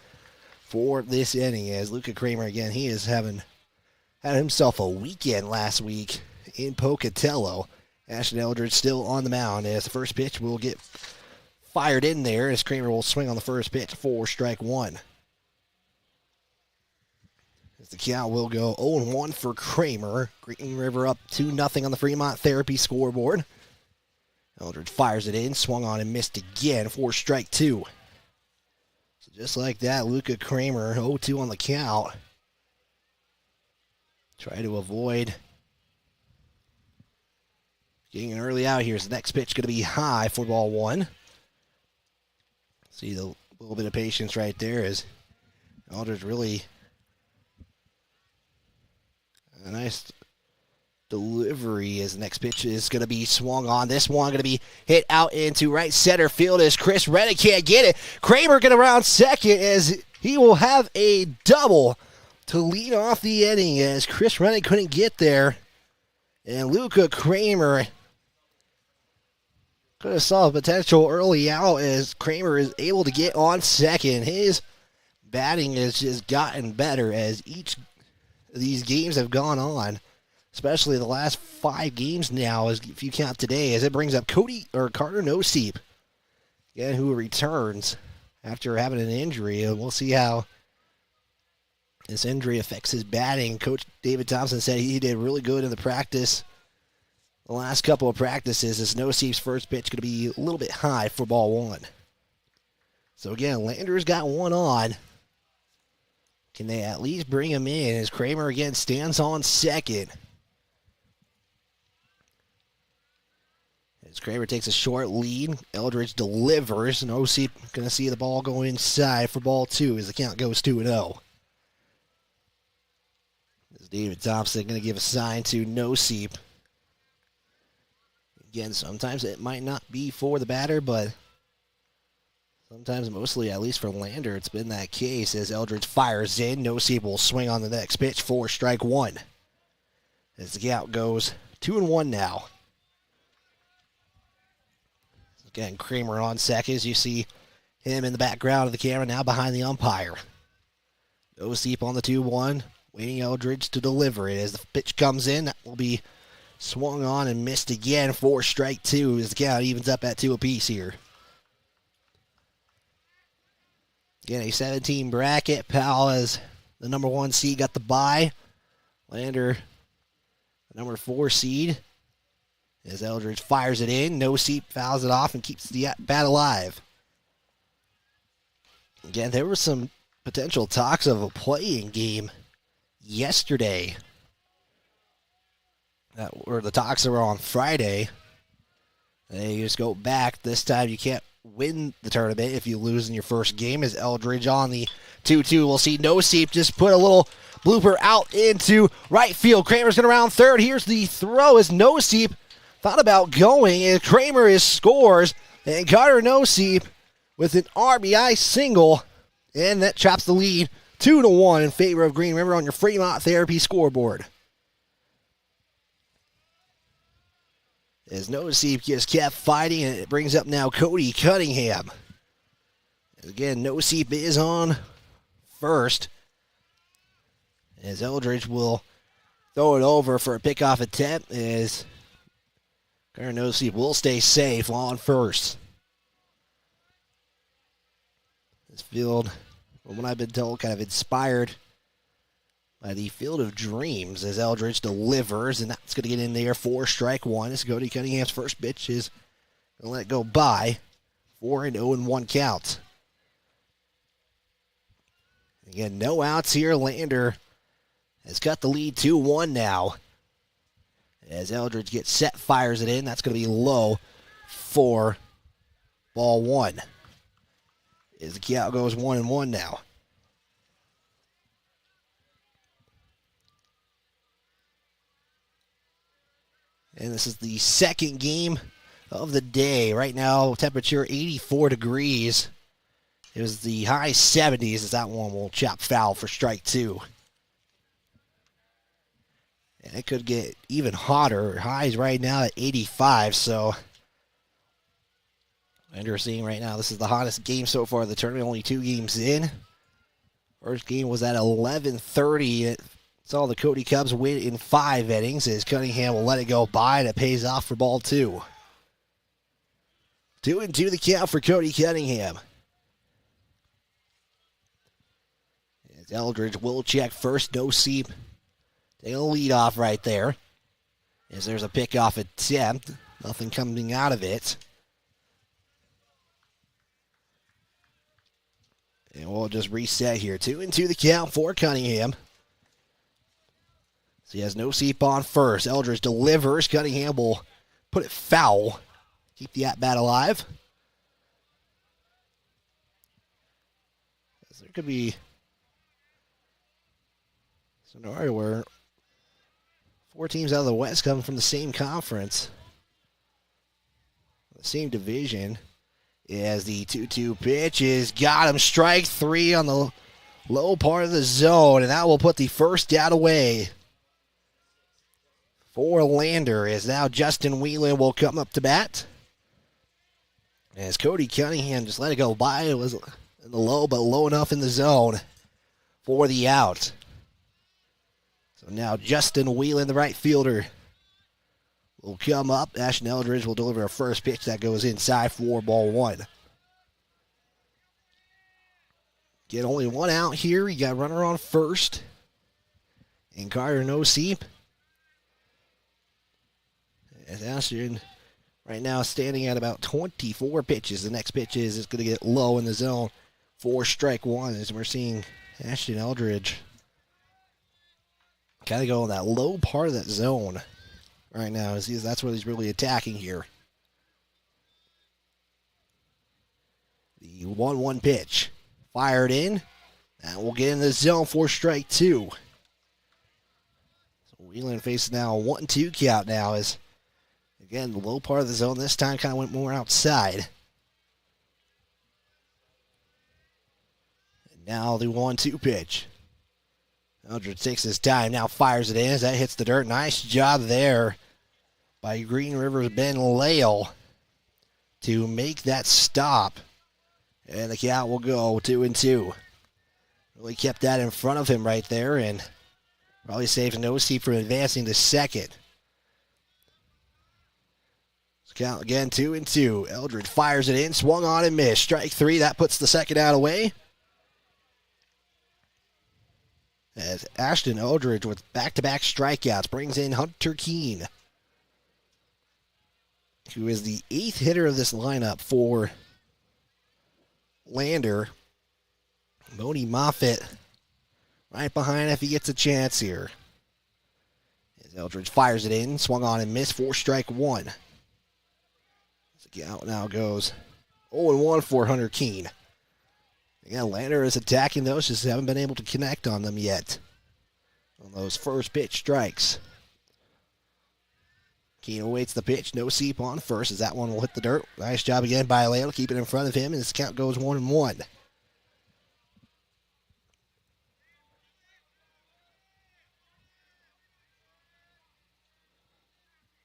for this inning. As Luca Kramer, again, he is had himself a weekend last week in Pocatello. Ashton Eldridge still on the mound, as the first pitch will get fired in there, as Kramer will swing on the first pitch for strike one. As the count will go 0-1 for Kramer. Green River up 2-0 on the Fremont Therapy scoreboard. Eldridge fires it in, swung on and missed again for strike two. So just like that, Luca Kramer 0-2 on the count. Try to avoid getting an early out here. So the next pitch going to be high for ball one. See the little bit of patience right there, as Eldridge really a nice delivery, as the next pitch is going to be swung on. This one going to be hit out into right center field, as Chris Reddick can't get it. Kramer going to round second, as he will have a double to lead off the inning, as Chris Reddick couldn't get there. And Luca Kramer could have saw a potential early out, as Kramer is able to get on second. His batting has just gotten better as each of these games have gone on, especially the last 5 games now, as if you count today, as it brings up Carter Noseep, again, who returns after having an injury, and we'll see how this injury affects his batting. Coach David Thompson said he did really good in the practice. The last couple of practices, is Noseep's first pitch going to be a little bit high for ball one. So again, Lander's got one on. Can they at least bring him in, as Kramer again stands on second? As Kramer takes a short lead, Eldridge delivers, and Osip going to see the ball go inside for ball 2 as the count goes 2-0. As David Thompson going to give a sign to Nosip. Again, sometimes it might not be for the batter, but sometimes, mostly, at least for Lander, it's been that case as Eldridge fires in. Nosip will swing on the next pitch for strike 1. As the count goes 2-1 now. Again, Kramer on second. You see him in the background of the camera now behind the umpire. Nosip on the 2-1, waiting Eldridge to deliver it. As the pitch comes in, that will be swung on and missed again for strike 2 as the count evens up at 2 apiece here. Again, a 17 bracket. Powell as the number 1 seed got the bye. Lander, the number 4 seed. As Eldridge fires it in, Nosip fouls it off and keeps the bat alive. Again, there was some potential talks of a play-in game yesterday. Or the talks were on Friday. They just go back. This time you can't win the tournament if you lose in your first game. As Eldridge on the 2-2. We'll see Nosip just put a little blooper out into right field. Kramer's going to round third. Here's the throw as Nosip thought about going, and Kramer scores, and Carter Nosip with an RBI single, and that chops the lead 2-1 in favor of Green River on your Fremont Therapy scoreboard. As Nosip just kept fighting, and it brings up now Cody Cunningham. Again, Nosip is on first, as Eldridge will throw it over for a pickoff attempt, as Carter Nosip will stay safe on first. This field, from what I've been told, kind of inspired by the Field of Dreams as Eldridge delivers, and that's going to get in there for strike 1. As Cody Cunningham's first pitch is going to let it go by. 4-0-1 count. Again, no outs here. Lander has got the lead 2-1 now. As Eldridge gets set, fires it in. That's going to be low for ball 1. As the count goes 1-1 now. And this is the second game of the day. Right now, temperature 84 degrees. It was the high 70s as that one will chop foul for strike 2. And it could get even hotter. Highs right now at 85, so we're seeing right now this is the hottest game so far of the tournament. Only 2 games in. First game was at 11:30. It saw the Cody Cubs win in 5 innings as Cunningham will let it go by, and it pays off for ball 2. 2-2 the count for Cody Cunningham. As Eldridge will check first. Nosip taking a lead off right there. As there's a pickoff attempt. Nothing coming out of it. And we'll just reset here. 2-2 the count for Cunningham. So he has Nosip on first. Eldridge delivers. Cunningham will put it foul. Keep the at-bat alive. There could be a scenario where 4 teams out of the West come from the same conference, the same division. As the 2-2 pitch is got him. Strike 3 on the low part of the zone, and that will put the first out away for Lander. As now Justin Whelan will come up to bat. As Cody Cunningham just let it go by. It was in the low, but low enough in the zone for the out. So now Justin Whelan, the right fielder, will come up. Ashton Eldridge will deliver a first pitch that goes inside for ball 1. Get only 1 out here. You got a runner on first. And Carter Nosip. As Ashton right now standing at about 24 pitches. The next pitch is going to get low in the zone for strike 1 as we're seeing Ashton Eldridge kind of go in that low part of that zone right now. That's what he's really attacking here. The 1-1 pitch. Fired in. And we'll get in the zone for strike two. So Wheelan faces now a 1-2 count now as, again, the low part of the zone this time kind of went more outside. And now the 1-2 pitch. Eldridge takes his time, now fires it in as that hits the dirt. Nice job there by Green River's Ben Lale to make that stop. And the count will go 2-2. Really kept that in front of him right there and probably saved Nosey from advancing to second. Count again, 2-2. Eldridge fires it in, swung on and missed. Strike three, that puts the second out away. As Ashton Eldridge with back-to-back strikeouts brings in Hunter Keene, who is the 8th hitter of this lineup for Lander. Bodie Moffitt right behind if he gets a chance here. As Eldridge fires it in, swung on and missed for strike one. The count now goes 0-1 for Hunter Keene. Again, Lander is attacking those, just haven't been able to connect on them yet. On those first pitch strikes. Keene awaits the pitch, no seep on first as that one will hit the dirt. Nice job again by Lale to keep it in front of him, and this count goes 1-1.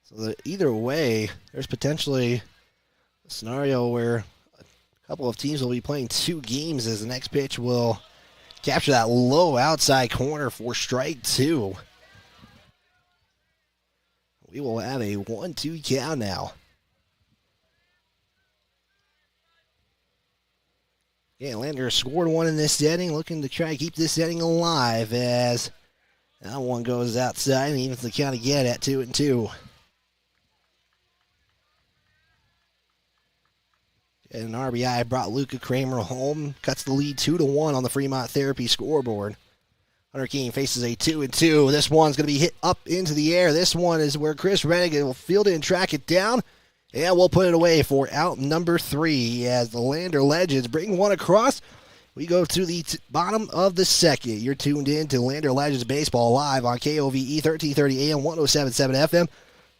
So either way, there's potentially a scenario where a couple of teams will be playing two games as the next pitch will capture that low outside corner for strike two. We will have a 1-2 count now. Yeah, Lander scored one in this setting, looking to try to keep this setting alive as that one goes outside and evens the count again at 2-2. And an RBI brought Luca Kramer home. Cuts the lead 2-1 on the Fremont Therapy scoreboard. Hunter Keene faces a 2-2. This one's going to be hit up into the air. This one is where Chris Rennigan will field it and track it down. And we'll put it away for out number 3 as the Lander Legends bring one across. We go to the bottom of the second. You're tuned in to Lander Legends Baseball live on KOVE 1330 AM, 107.7 FM.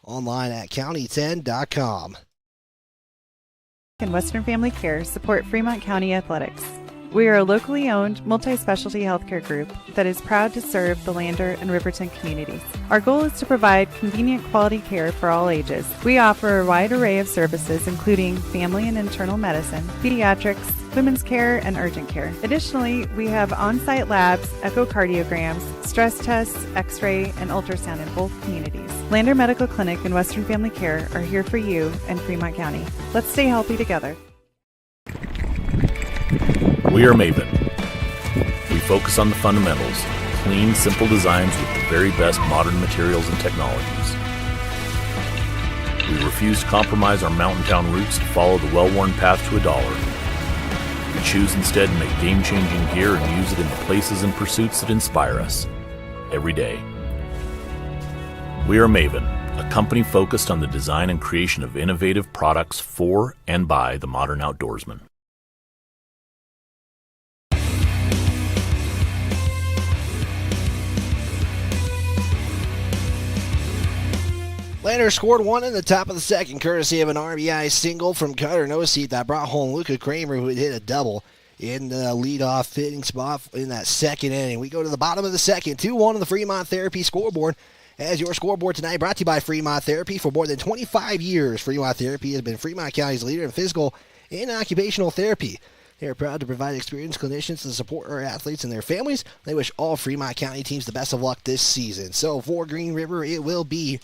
Online at county10.com. And Western Family Care support Fremont County Athletics. We are a locally owned, multi-specialty healthcare group that is proud to serve the Lander and Riverton communities. Our goal is to provide convenient quality care for all ages. We offer a wide array of services including family and internal medicine, pediatrics, women's care, and urgent care. Additionally, we have on-site labs, echocardiograms, stress tests, x-ray, and ultrasound in both communities. Lander Medical Clinic and Western Family Care are here for you in Fremont County. Let's stay healthy together. We are Maven. We focus on the fundamentals, clean, simple designs with the very best modern materials and technologies. We refuse to compromise our mountain town roots to follow the well-worn path to $1. We choose instead to make game-changing gear and use it in the places and pursuits that inspire us every day. We are Maven, a company focused on the design and creation of innovative products for and by the modern outdoorsman. Lander scored one in the top of the second, courtesy of an RBI single from Cutter Noseat that brought home Luca Kramer, who had hit a double in the leadoff hitting spot in that second inning. We go to the bottom of the second, 2-1 on the Fremont Therapy scoreboard. As your scoreboard tonight, brought to you by Fremont Therapy. For more than 25 years, Fremont Therapy has been Fremont County's leader in physical and occupational therapy. They are proud to provide experienced clinicians to support our athletes and their families. They wish all Fremont County teams the best of luck this season. So for Green River, it will be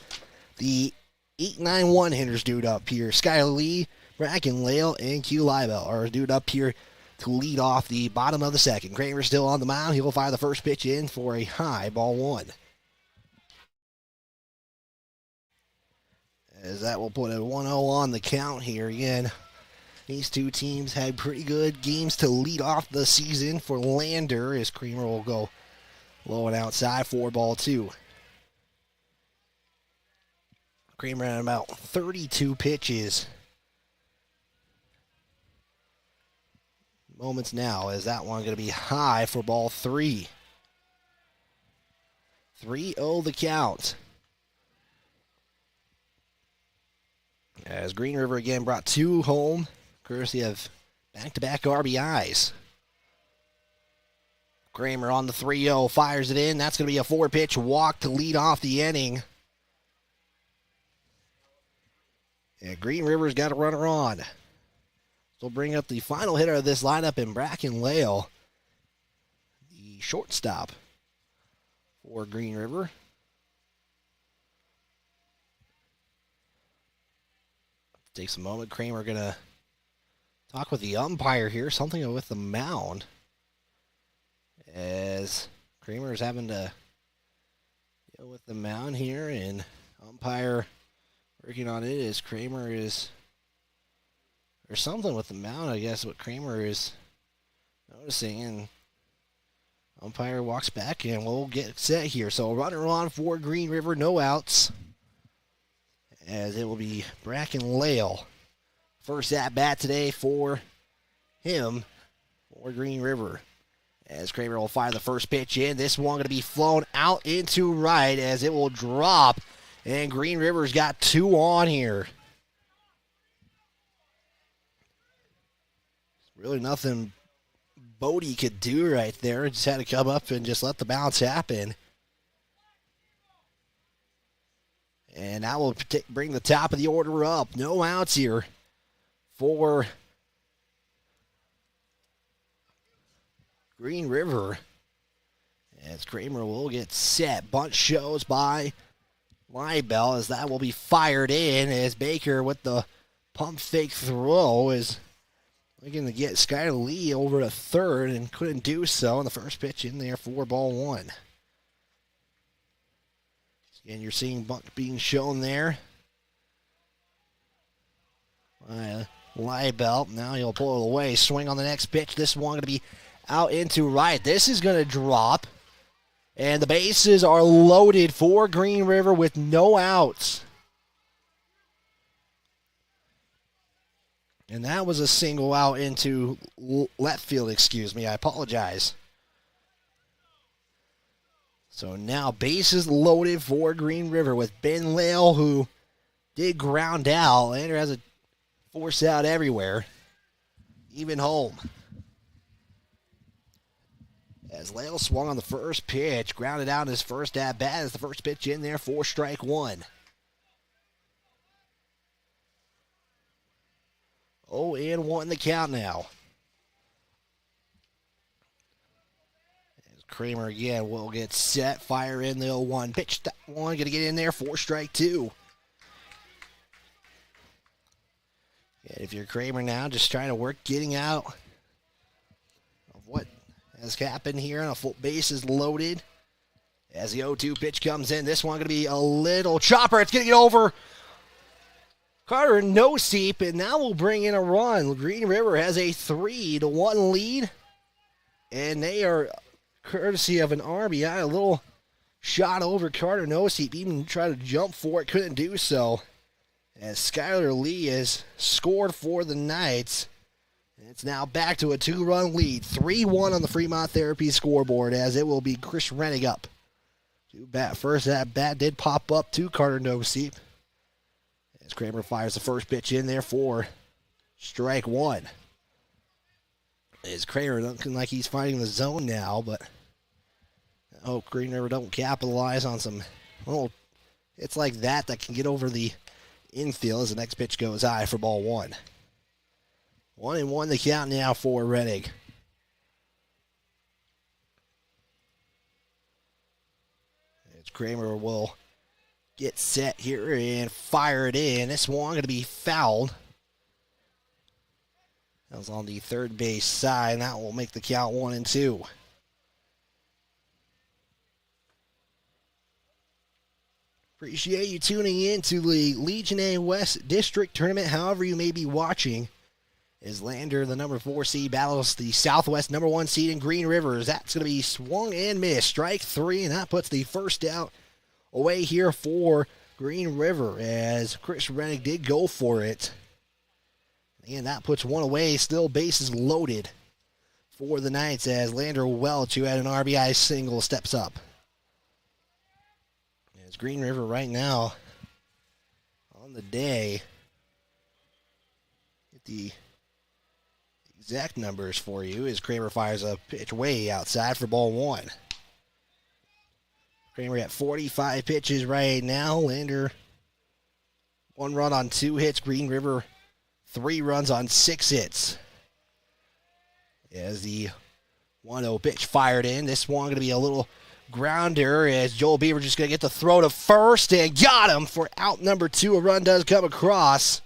the 8-9-1 hitters dude up here. Skylar Lee, Bracken Lale, and Q Libel are dude up here to lead off the bottom of the second. Kramer still on the mound. He will fire the first pitch in for a high ball one. As that will put a 1-0 on the count here again. These two teams had pretty good games to lead off the season for Lander as Kramer will go low and outside for ball two. Kramer ran about 32 pitches moments now. Is that one going to be high for ball 3? 3-0 the count. As Green River again brought 2 home, courtesy of back-to-back RBIs. Kramer on the 3-0, fires it in. That's going to be a 4-pitch walk to lead off the inning. And Green River's got a runner on. So we'll bring up the final hitter of this lineup in Bracken Lale, the shortstop for Green River. Takes a moment. Kramer going to talk with the umpire here, something with the mound. As Kramer is having to deal with the mound here, and umpire working on it as Kramer is, or something with the mound, I guess, what Kramer is noticing, and umpire walks back, and we'll get set here. So a runner on for Green River, no outs, as it will be Bracken Lale. First at-bat today for him, for Green River. As Kramer will fire the first pitch in. This one going to be flown out into right as it will drop. And Green River's got 2 on here. Really nothing Bodie could do right there. Just had to come up and just let the bounce happen. And that will bring the top of the order up. No outs here for Green River, as Kramer will get set. Bunt shows by Leibel as that will be fired in, as Baker with the pump fake throw is looking to get Skylar Lee over to third and couldn't do so. And the first pitch in there for ball 1. Again, you're seeing bunt being shown there by Leibel. Now he'll pull it away. Swing on the next pitch. This one going to be out into right. This is going to drop. And the bases are loaded for Green River with no outs. And that was a single out into left field, excuse me. I apologize. So now bases loaded for Green River with Ben Lale, who did ground out. Lander has a force out everywhere, even home. As Lale swung on the first pitch, grounded out his first at-bat as the first pitch in there for strike 1. 0-1 the count now. As Kramer again will get set, fire in the 0-1. Pitch that one, going to get in there for strike 2. And if you're Kramer now, just trying to work getting out of what has happened here, and a full base is loaded. As the 0-2 pitch comes in, this one going to be a little chopper. It's going to get over Carter no-seep, and now we'll bring in a run. Green River has a 3-1 lead, and they are courtesy of an RBI, a little shot over Carter no-seep. Even tried to jump for it, couldn't do so. As Skylar Lee has scored for the Knights. It's now back to a 2-run lead. 3-1 on the Fremont Therapy scoreboard, as it will be Chris Rennig up. First at bat did pop up to Carter no-seep. As Kramer fires the first pitch in there for strike 1. As Kramer looking like he's fighting the zone now, but I hope Green River don't capitalize on some little hits like that can get over the infield as the next pitch goes high for ball 1. 1-1 the count now for Rennig. As Kramer will get set here and fire it in. This one going to be fouled. That was on the third base side, and that will make the count 1-2. Appreciate you tuning in to the Legion A West District Tournament, however you may be watching. As Lander, the number 4 seed, battles the Southwest number 1 seed in Green Rivers. That's going to be swung and missed. Strike 3, and that puts the first out away here for Green River, as Chris Rennig did go for it. And that puts one away. Still bases loaded for the Knights as Lander Welch, who had an RBI single, steps up. As Green River right now on the day, get the exact numbers for you as Kramer fires a pitch way outside for ball one. Kramer at 45 pitches right now. Lander 1 run on 2 hits. Green River 3 runs on 6 hits. As the 1-0 pitch fired in. This one going to be a little grounder as Joel Beaver just going to get the throw to first and got him for out number 2. A run does come across.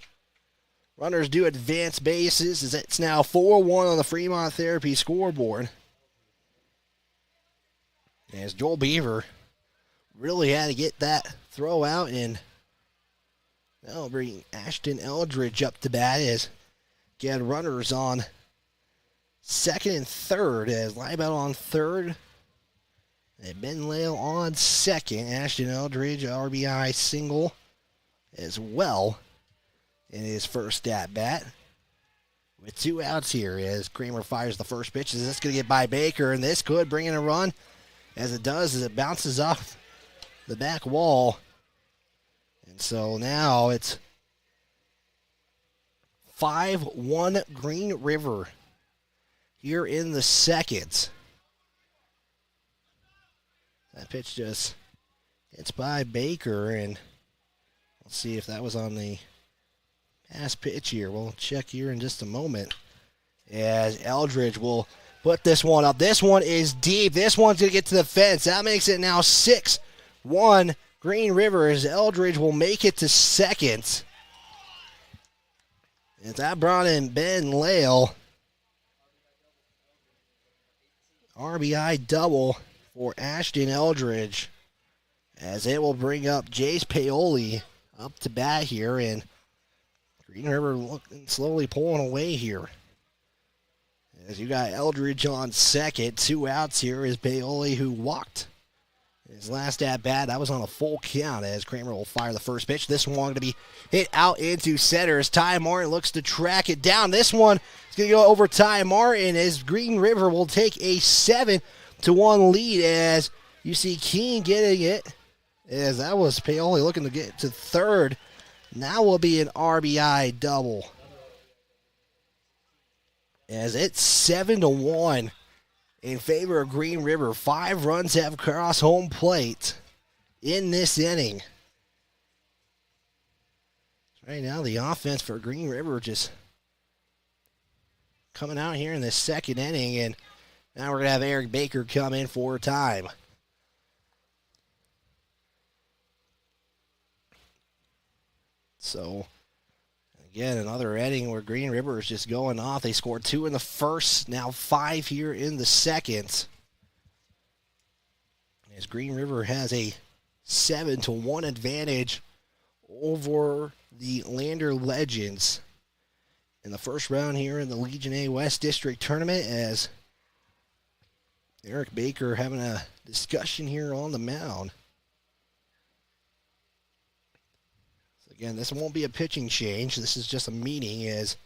Runners do advance bases as it's now 4-1 on the Fremont Therapy scoreboard. As Joel Beaver really had to get that throw out, and that'll bring Ashton Eldridge up to bat as get runners on second and third as Liebelt on third and Ben Lale on second. Ashton Eldridge RBI single as well in his first at bat. With 2 outs here as Kramer fires the first pitch. Is this going to get by Baker? And this could bring in a run as it does as it bounces off the back wall. And so now it's 5-1 Green River here in the second. That pitch just hits by Baker, and we'll see if that was on the pass pitch here. We'll check here in just a moment as Eldridge will put this one up. This one is deep. This one's going to get to the fence. That makes it now 6-1 Green River as Eldridge will make it to second. And that brought in Ben Lale. RBI double for Ashton Eldridge as it will bring up Jace Paoli up to bat here, and Green River looking slowly pulling away here. As you got Eldridge on second, 2 outs here is Paoli, who walked his last at bat. That was on a full count as Kramer will fire the first pitch. This one going to be hit out into center as Ty Martin looks to track it down. This one is going to go over Ty Martin as Green River will take a 7-1 lead as you see Keene getting it. As that was Paoli looking to get to third. Now will be an RBI double. As it's 7-1 in favor of Green River. 5 runs have crossed home plate in this inning. Right now the offense for Green River just coming out here in the second inning, and now we're going to have Eric Baker come in for time. So, again, another inning where Green River is just going off. They scored 2 in the first, now 5 here in the second. As Green River has a 7-1 advantage over the Lander Legends in the first round here in the Legion A West District Tournament, as Eric Baker having a discussion here on the mound. Again, this won't be a pitching change. This is just a meeting as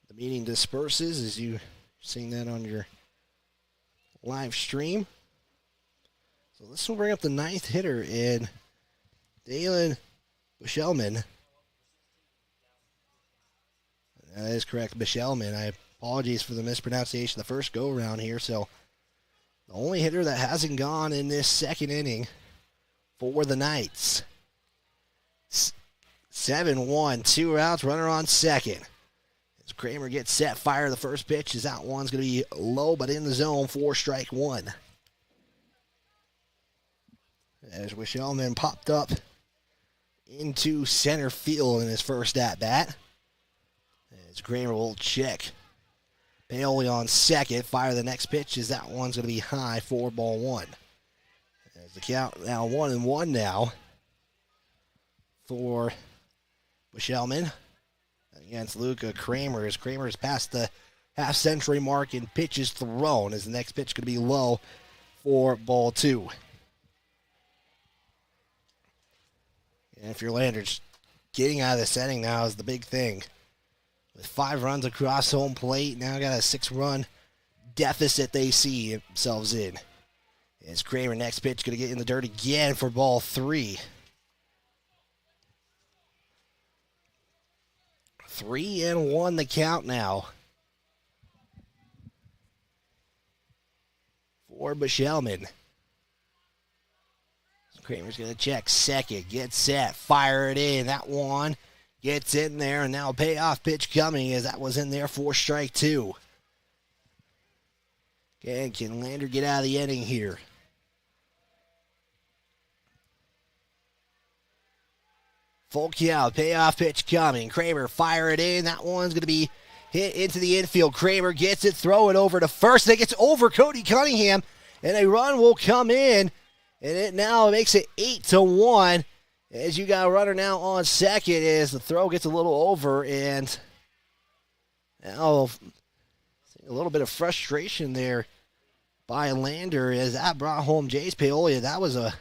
the meeting disperses, as you're seeing that on your live stream. So this will bring up the 9th hitter in Dalen Bishelman. That is correct, Bishelman. I apologize for the mispronunciation the first go-around here. So the only hitter that hasn't gone in this second inning for the Knights. 7-1, 2 outs, runner on second. As Kramer gets set, fire the first pitch. His out one's going to be low, but in the zone for strike one. As Wishelman popped up into center field in his first at-bat. As Kramer will check. Paoli on second, fire the next pitch. As that one's going to be high for ball one. As the count now 1-1 now for Wishelman against Luca Kramer. As Kramer's past the half-century mark in pitches thrown, as the next pitch going to be low for ball two. And if you're Landers, getting out of this inning now is the big thing. With 5 runs across home plate, now got a 6-run deficit they see themselves in. As Kramer, next pitch, going to get in the dirt again for ball 3. 3-1 the count now for Bishelman. Kramer's going to check second, get set, fire it in. That one gets in there, and now a payoff pitch coming as that was in there for strike 2. Again, can Lander get out of the inning here? Full count, payoff pitch coming. Kramer fire it in. That one's going to be hit into the infield. Kramer gets it, throw it over to first. It gets over Cody Cunningham, and a run will come in. And it now makes it 8-1. As you got a runner now on second as the throw gets a little over. And now a little bit of frustration there by Lander as that brought home Jace Paolia. That was a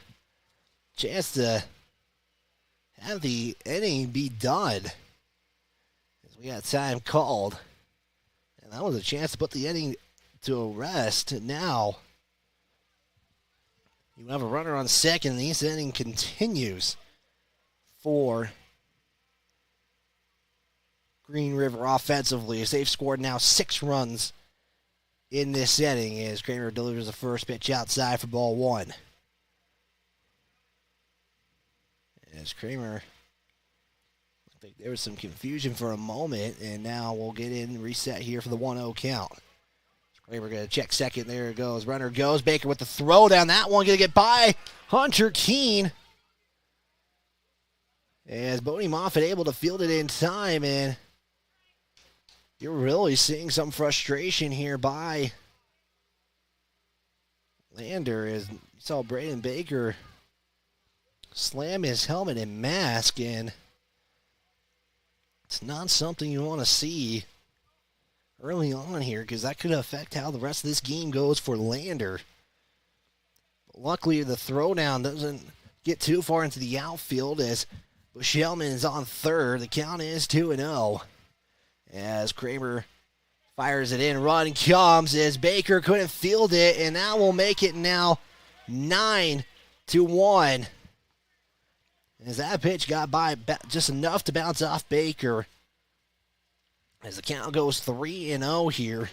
chance to have the inning be done as we got time called. And that was a chance to put the inning to rest. Now you have a runner on second, and this inning continues for Green River offensively as they've scored now 6 runs in this inning as Kramer delivers the first pitch outside for ball 1. As Kramer, I think there was some confusion for a moment, and now we'll get in and reset here for the 1-0 count. Kramer going to check second. There it goes. Runner goes. Baker with the throw down. That one going to get by Hunter Keene. As Bodie Moffitt able to field it in time, and you're really seeing some frustration here by Lander as you saw Braden Baker slam his helmet and mask, and it's not something you want to see early on here because that could affect how the rest of this game goes for Lander. But luckily, the throwdown doesn't get too far into the outfield as Bushelman is on third. The count is 2-0 as Kramer fires it in. Run comes as Baker couldn't field it, and that will make it now 9-1. As that pitch got by just enough to bounce off Baker. As the count goes 3-0 here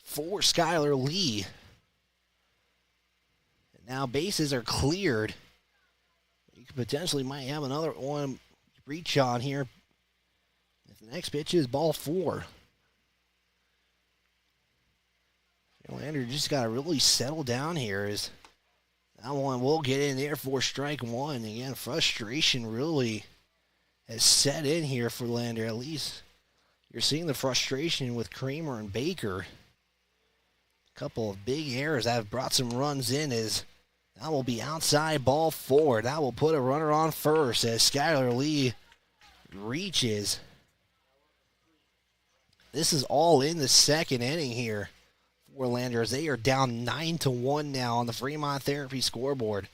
for Skylar Lee. And now bases are cleared. You could potentially might have another one reach on here. If the next pitch is ball 4. Lander just got to really settle down here as that one will get in there for strike 1. Again, frustration really has set in here for Lander. At least you're seeing the frustration with Kramer and Baker. A couple of big errors that have brought some runs in as that will be outside ball 4. That will put a runner on first as Skylar Lee reaches. This is all in the second inning here for Lander as they are down 9-1 now on the Fremont Therapy scoreboard.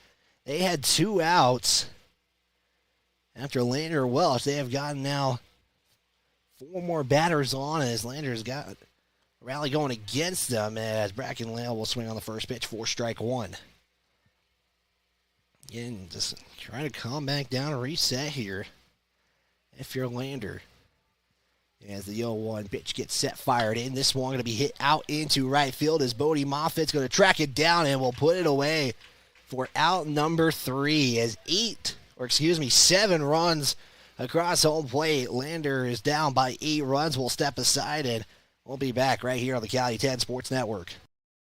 They had 2 outs after Lander and Welch. They have gotten now 4 more batters on as Lander's got a rally going against them as Bracken Lale will swing on the first pitch for strike 1. Again, just trying to calm back down and reset here if you're Lander. As the 0-1 pitch gets set, fired in. This one going to be hit out into right field as Bodie Moffitt's going to track it down and will put it away for out number 3 as 7 runs across home plate. Lander is down by 8 runs. We'll step aside and we'll be back right here on the Cali 10 Sports Network.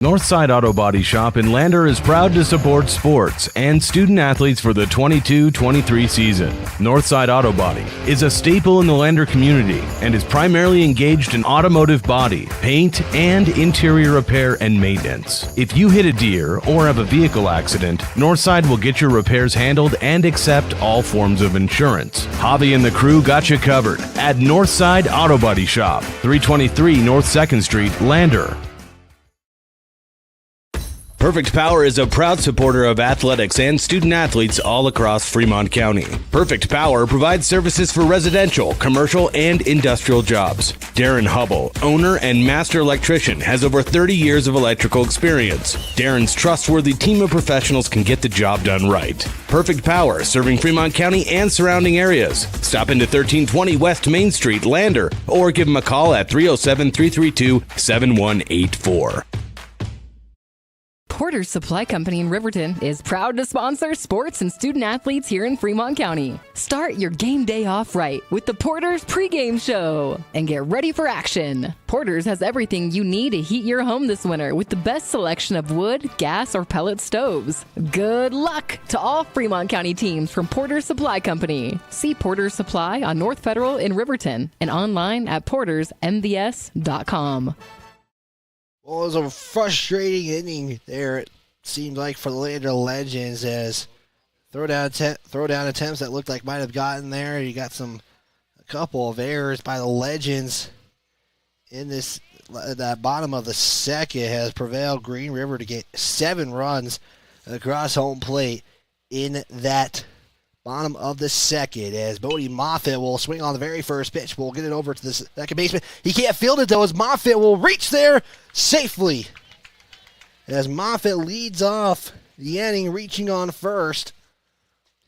Northside Auto Body Shop in Lander is proud to support sports and student athletes for the 22-23 season. Northside Auto Body is a staple in the Lander community and is primarily engaged in automotive body, paint, and interior repair and maintenance. If you hit a deer or have a vehicle accident, Northside will get your repairs handled and accept all forms of insurance. Javi and the crew got you covered at Northside Auto Body Shop, 323 North 2nd Street, Lander. Perfect Power is a proud supporter of athletics and student athletes all across Fremont County. Perfect Power provides services for residential, commercial, and industrial jobs. Darren Hubble, owner and master electrician, has over 30 years of electrical experience. Darren's trustworthy team of professionals can get the job done right. Perfect Power, serving Fremont County and surrounding areas. Stop into 1320 West Main Street, Lander, or give them a call at 307-332-7184. Porter's Supply Company in Riverton is proud to sponsor sports and student athletes here in Fremont County. Start your game day off right with the Porter's pregame show and get ready for action. Porter's has everything you need to heat your home this winter with the best selection of wood, gas, or pellet stoves. Good luck to all Fremont County teams from Porter's Supply Company. See Porter's Supply on North Federal in Riverton and online at portersmvs.com. Well, it was a frustrating inning there, it seemed like, for the Lander Legends, as throwdown attempts that looked like might have gotten there. You got a couple of errors by the Legends in that bottom of the second has prevailed Green River to get 7 runs across home plate in that bottom of the second, as Bodie Moffitt will swing on the very first pitch. We'll get it over to the second baseman. He can't field it, though, as Moffitt will reach there safely. As Moffitt leads off the inning, reaching on first.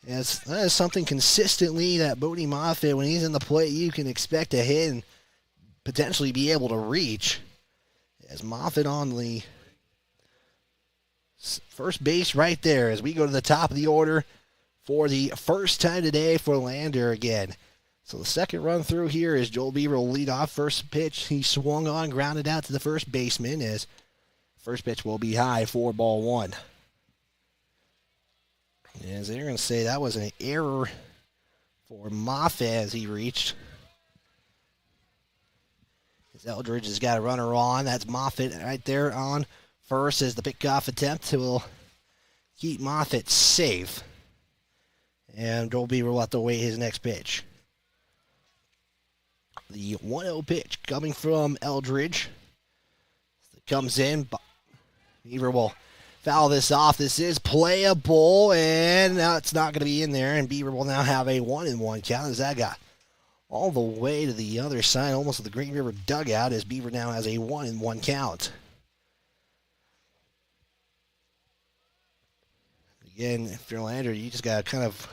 As that is something consistently that Bodie Moffitt, when he's in the plate, you can expect to hit and potentially be able to reach. As Moffitt on the first base right there, as we go to the top of the order for the first time today for Lander again. So the second run through here is Joel Beaver will lead off. First pitch, he swung on, grounded out to the first baseman, as first pitch will be high for ball 1. As they're going to say that was an error for Moffitt as he reached. As Eldridge has got a runner on. That's Moffitt right there on first as the pickoff attempt will keep Moffitt safe. And Joel Beaver will have to wait his next pitch. The 1-0 pitch coming from Eldridge. It comes in. Beaver will foul this off. This is playable, and now it's not going to be in there. And Beaver will now have a 1-1 count as that got all the way to the other side, almost to the Green River dugout, as Beaver now has a 1-1 count. Again, if you're Lander, you just got to kind of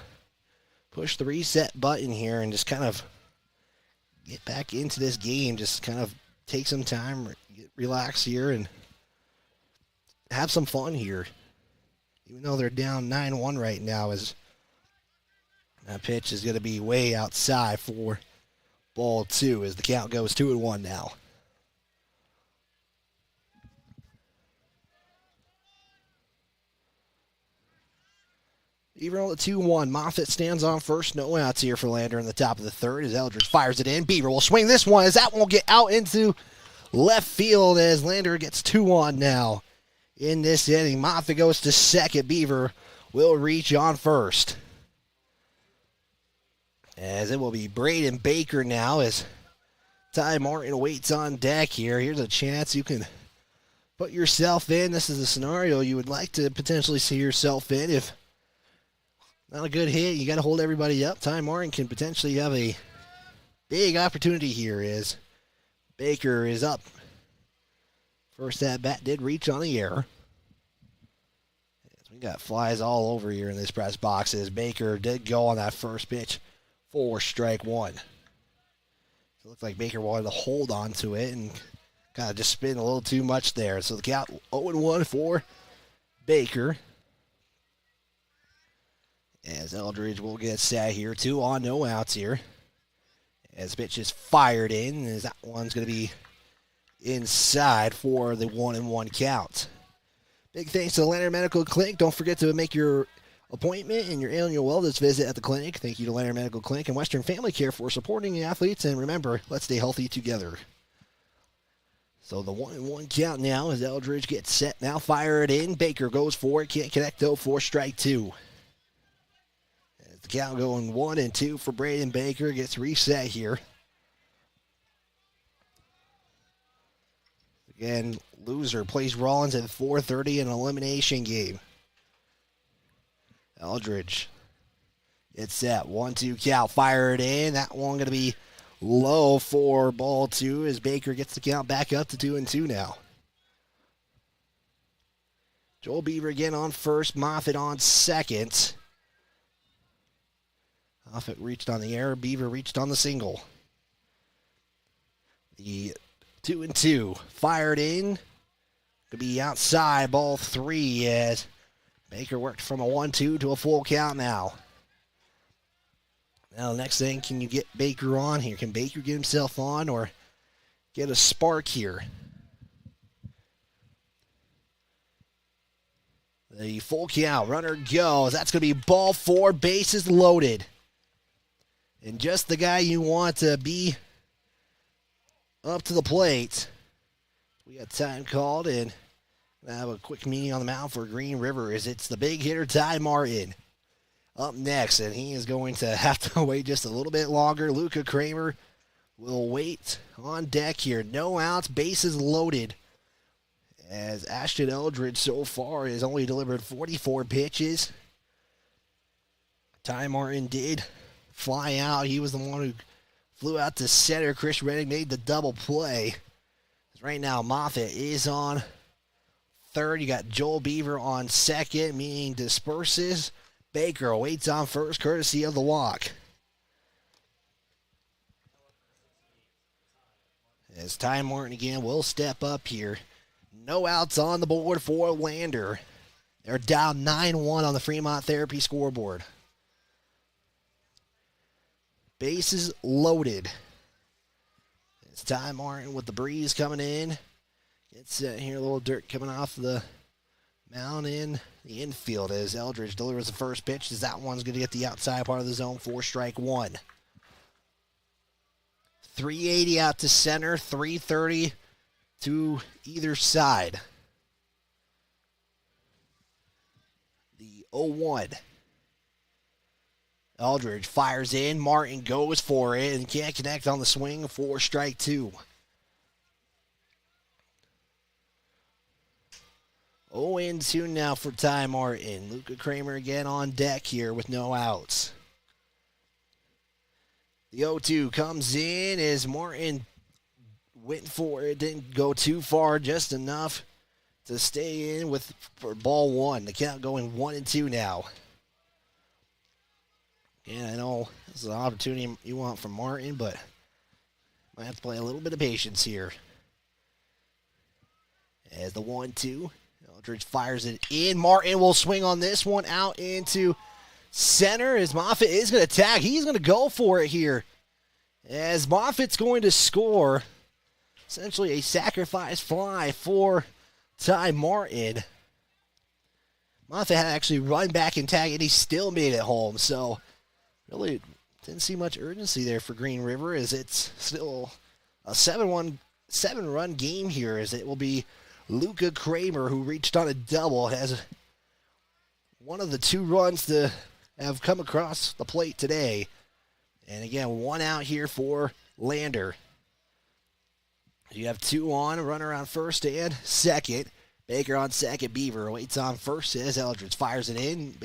push the reset button here and just kind of get back into this game. Just kind of take some time, relax here, and have some fun here. Even though they're down 9-1 right now, as that pitch is going to be way outside for ball 2 as the count goes 2-1 now. Even on the 2-1, Moffitt stands on first. No outs here for Lander in the top of the third as Eldridge fires it in. Beaver will swing this one as that won't get out into left field as Lander gets 2 on now in this inning. Moffitt goes to second. Beaver will reach on first. As it will be Braden Baker now as Ty Martin waits on deck here. Here's a chance you can put yourself in. This is a scenario you would like to potentially see yourself in. If not a good hit, you got to hold everybody up. Ty Martin can potentially have a big opportunity here as Baker is up. First at bat did reach on the error. We got flies all over here in this press box as Baker did go on that first pitch for strike 1. It looked like Baker wanted to hold on to it and kind of just spin a little too much there. So the count 0-1 for Baker. As Eldridge will get set here. 2 on, no outs here. As pitch is fired in, as that one's going to be inside for the 1-1 count. Big thanks to the Lander Medical Clinic. Don't forget to make your appointment and your annual wellness visit at the clinic. Thank you to Lander Medical Clinic and Western Family Care for supporting the athletes. And remember, let's stay healthy together. So the 1-1 count now as Eldridge gets set. Now fire it in. Baker goes for it. Can't connect though for strike 2. The count going 1-2 for Braden Baker. Gets reset here. Again, loser plays Rollins at 4:30 in an elimination game. Eldridge. It's set. 1-2 count. Fire it in. That one going to be low for ball 2 as Baker gets the count back up to 2-2 now. Joel Beaver again on first. Moffitt on second. Moffitt reached on the air. Beaver reached on the single. The 2-2. Fired in. Could be outside. Ball 3 as Baker worked from a 1-2 to a full count now. Now, the next thing, can you get Baker on here? Can Baker get himself on or get a spark here? The full count, runner goes. That's going to be ball 4, bases loaded. And just the guy you want to be up to the plate. We got time called, and I have a quick meeting on the mound for Green River as it's the big hitter, Ty Martin, up next, and he is going to have to wait just a little bit longer. Luca Kramer will wait on deck here. No outs, bases loaded. As Ashton Eldridge so far has only delivered 44 pitches. Ty Martin did fly out. He was the one who flew out to center. Chris Reddick made the double play. Right now, Moffitt is on third. You got Joel Beaver on second, meaning disperses. Baker waits on first, courtesy of the walk. As Ty Martin again will step up here. No outs on the board for Lander. They're down 9-1 on the Fremont Therapy scoreboard. Bases loaded. It's Ty Martin with the breeze coming in. Gets here, a little dirt coming off the mound in the infield as Eldridge delivers the first pitch. As that one's going to get the outside part of the zone for strike 1. 380 out to center, 330 to either side. The 0-1. Eldridge fires in. Martin goes for it and can't connect on the swing for strike 2. 0-2 now for Ty Martin. Luca Kramer again on deck here with no outs. The 0-2 comes in as Martin went for it. Didn't go too far, just enough to stay in for ball 1. The count going 1-2 now. Yeah, I know this is an opportunity you want from Martin, but might have to play a little bit of patience here. As the 1-2, Eldridge fires it in. Martin will swing on this one out into center as Moffitt is going to tag. He's going to go for it here as Moffitt's going to score. Essentially a sacrifice fly for Ty Martin. Moffitt had to actually run back and tag, and he still made it home. So really didn't see much urgency there for Green River as it's still a 7-run game here as it will be Luca Kramer, who reached on a double, has one of the 2 runs to have come across the plate today. And again, 1 out here for Lander. You have 2 on, a runner on first and second. Baker on second. Beaver waits on first as Eldridge fires it in.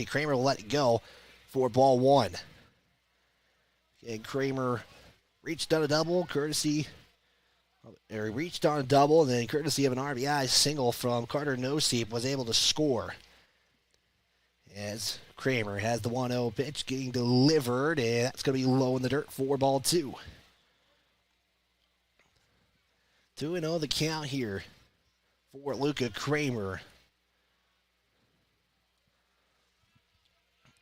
Kramer will let it go for ball 1. And Kramer reached on a double, reached on a double, and then courtesy of an RBI single from Carter Noseep was able to score. As Kramer has the 1-0 pitch getting delivered, and that's going to be low in the dirt for ball 2. 2-0 the count here for Luca Kramer.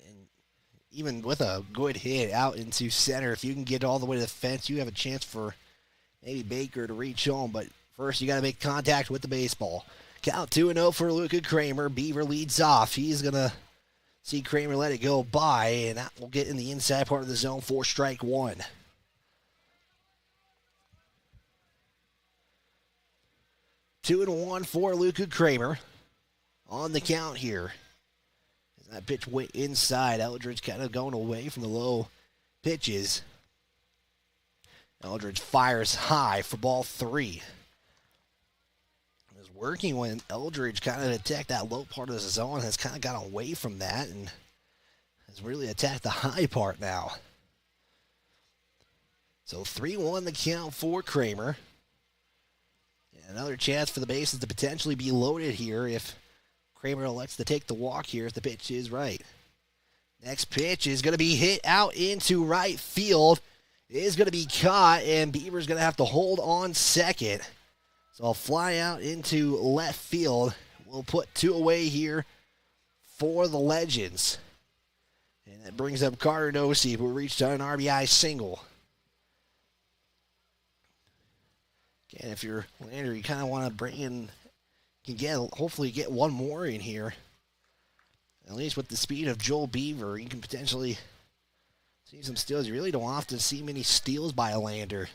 And even with a good hit out into center, if you can get all the way to the fence, you have a chance for maybe Baker to reach home. But first, you got to make contact with the baseball. Count 2-0 for Luca Kramer. Beaver leads off. He's going to see Kramer let it go by, and that will get in the inside part of the zone for strike 1. 2-1 for Luca Kramer on the count here. As that pitch went inside, Eldridge kind of going away from the low pitches. Eldridge fires high for ball 3. working when Eldridge kind of attacked that low part of the zone, has kind of got away from that and has really attacked the high part now. So 3-1 the count for Kramer. And another chance for the bases to potentially be loaded here if Kramer elects to take the walk here if the pitch is right. Next pitch is going to be hit out into right field. It is going to be caught, and Beaver's going to have to hold on second. So I'll fly out into left field. We'll put 2 away here for the Legends. And that brings up Carter Nosey, who reached on an RBI single. Again, if you're Lander, you kind of want to bring in, hopefully get one more in here. At least with the speed of Joel Beaver, you can potentially see some steals. You really don't often see many steals by a Lander.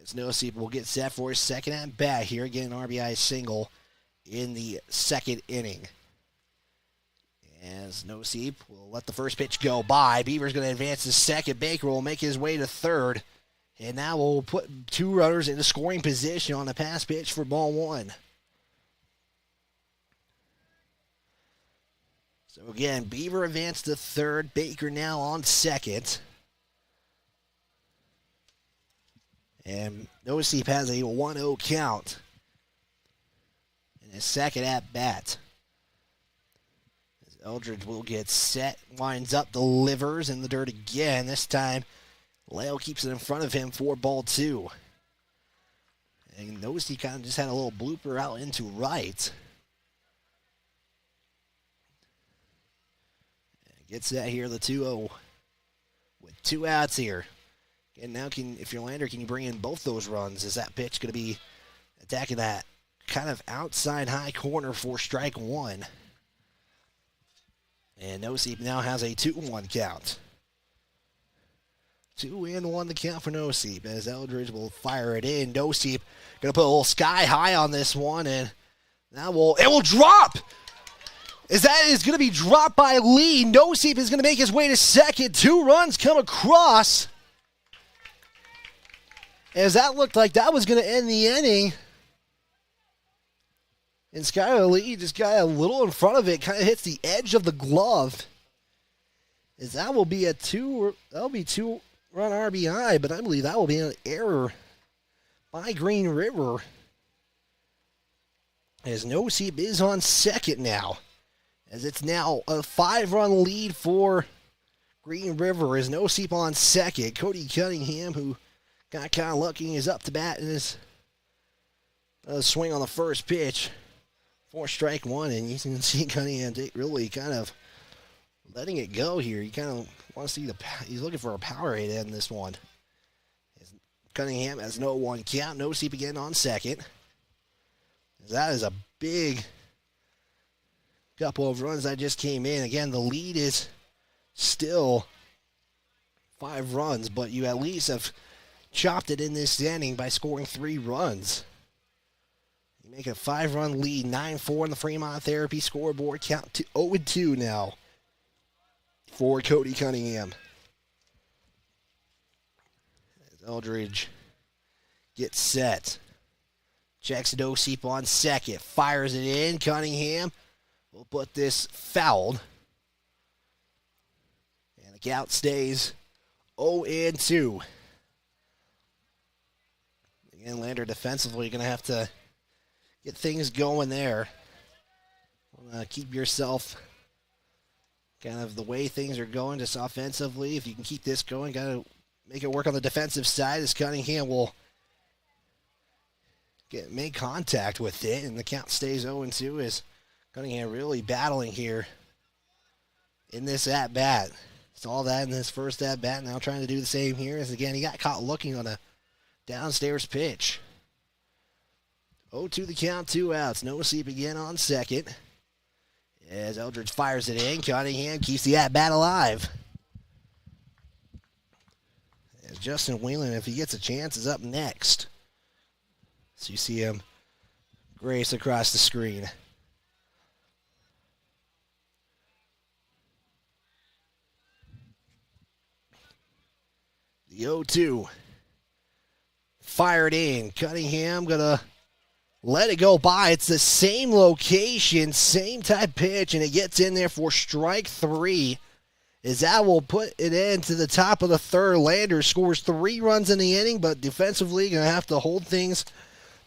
As Nosey will get set for his second at bat here. Again, an RBI single in the second inning. As Nosey will let the first pitch go by. Beaver's going to advance to second. Baker will make his way to third. And now we'll put 2 runners into scoring position on the pass pitch for ball 1. So again, Beaver advanced to third. Baker now on second. And Nosey has a 1-0 count in his second at bat. As Eldridge will get set, winds up, delivers in the dirt again. This time, Leo keeps it in front of him for ball 2. And Nosey kind of just had a little blooper out into right. And gets that here, the 2-0 with 2 outs here. And now, if you're Lander, can you bring in both those runs? Is that pitch going to be attacking that kind of outside high corner for strike 1? And Nosey now has a 2-1 count. 2-1 the count for Nosey, as Eldridge will fire it in. Nosey going to put a little sky high on this one, and now it will drop! As that is going to be dropped by Lee. Nosey is going to make his way to second. 2 runs come across. As that looked like that was going to end the inning. And Skylar Lee just got a little in front of it, kind of hits the edge of the glove. As that will be that'll be 2-run RBI, but I believe that will be an error by Green River. As Nosey is on second now. As it's now a 5-run lead for Green River. As Nosey on second. Cody Cunningham, who got kind of lucky, is up to bat in his swing on the first pitch for strike 1. And you can see Cunningham really kind of letting it go here. You kind of want to see he's looking for a power hit in this one. As Cunningham has no 1 count. Nosey again on second. As that is a big couple of runs that just came in. Again, the lead is still 5 runs, but you at least have chopped it in this inning by scoring 3 runs. You make a 5-run lead, 9-4 in the Fremont Therapy scoreboard. Count to 0-2 now for Cody Cunningham. As Eldridge gets set. Checks Nosey on second. Fires it in. Cunningham will put this fouled. And the count stays 0-2. Again, Lander defensively going to have to get things going there. Keep yourself kind of the way things are going just offensively. If you can keep this going, got to make it work on the defensive side as Cunningham will make contact with it, and the count stays 0-2 as Cunningham really battling here in this at-bat. Saw that in his first at-bat, now trying to do the same here as, again, he got caught looking on a downstairs pitch. 0-2 the count, 2 outs. Nosey again on second. As Eldridge fires it in, Cunningham keeps the at-bat alive. As Justin Whelan, if he gets a chance, is up next. So you see him grace across the screen. The 0-2. Fired in. Cunningham gonna let it go by. It's the same location, same type pitch, and it gets in there for strike 3. As that will put it into the top of the third. Lander scores 3 runs in the inning, but defensively going to have to hold things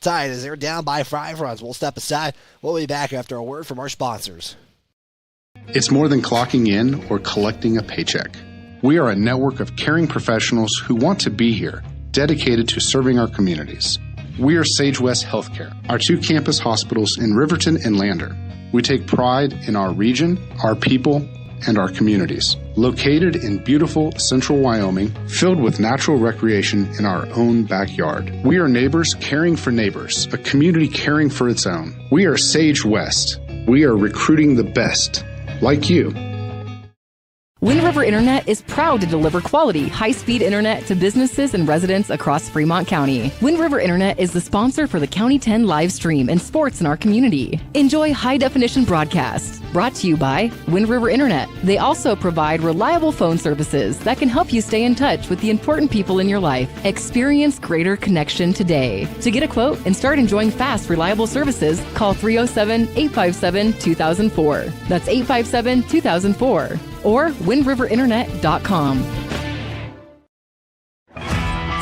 tight as they're down by 5 runs. We'll step aside. We'll be back after a word from our sponsors. It's more than clocking in or collecting a paycheck. We are a network of caring professionals who want to be here, dedicated to serving our communities. We are Sage West Healthcare, our 2 campus hospitals in Riverton and Lander. We take pride in our region, our people, and our communities. Located in beautiful central Wyoming, filled with natural recreation in our own backyard. We are neighbors caring for neighbors, a community caring for its own. We are Sage West. We are recruiting the best, like you. Wind River Internet is proud to deliver quality, high-speed internet to businesses and residents across Fremont County. Wind River Internet is the sponsor for the County 10 live stream and sports in our community. Enjoy high-definition broadcasts. Brought to you by Wind River Internet. They also provide reliable phone services that can help you stay in touch with the important people in your life. Experience greater connection today. To get a quote and start enjoying fast, reliable services, call 307-857-2004. That's 857-2004. Or windriverinternet.com.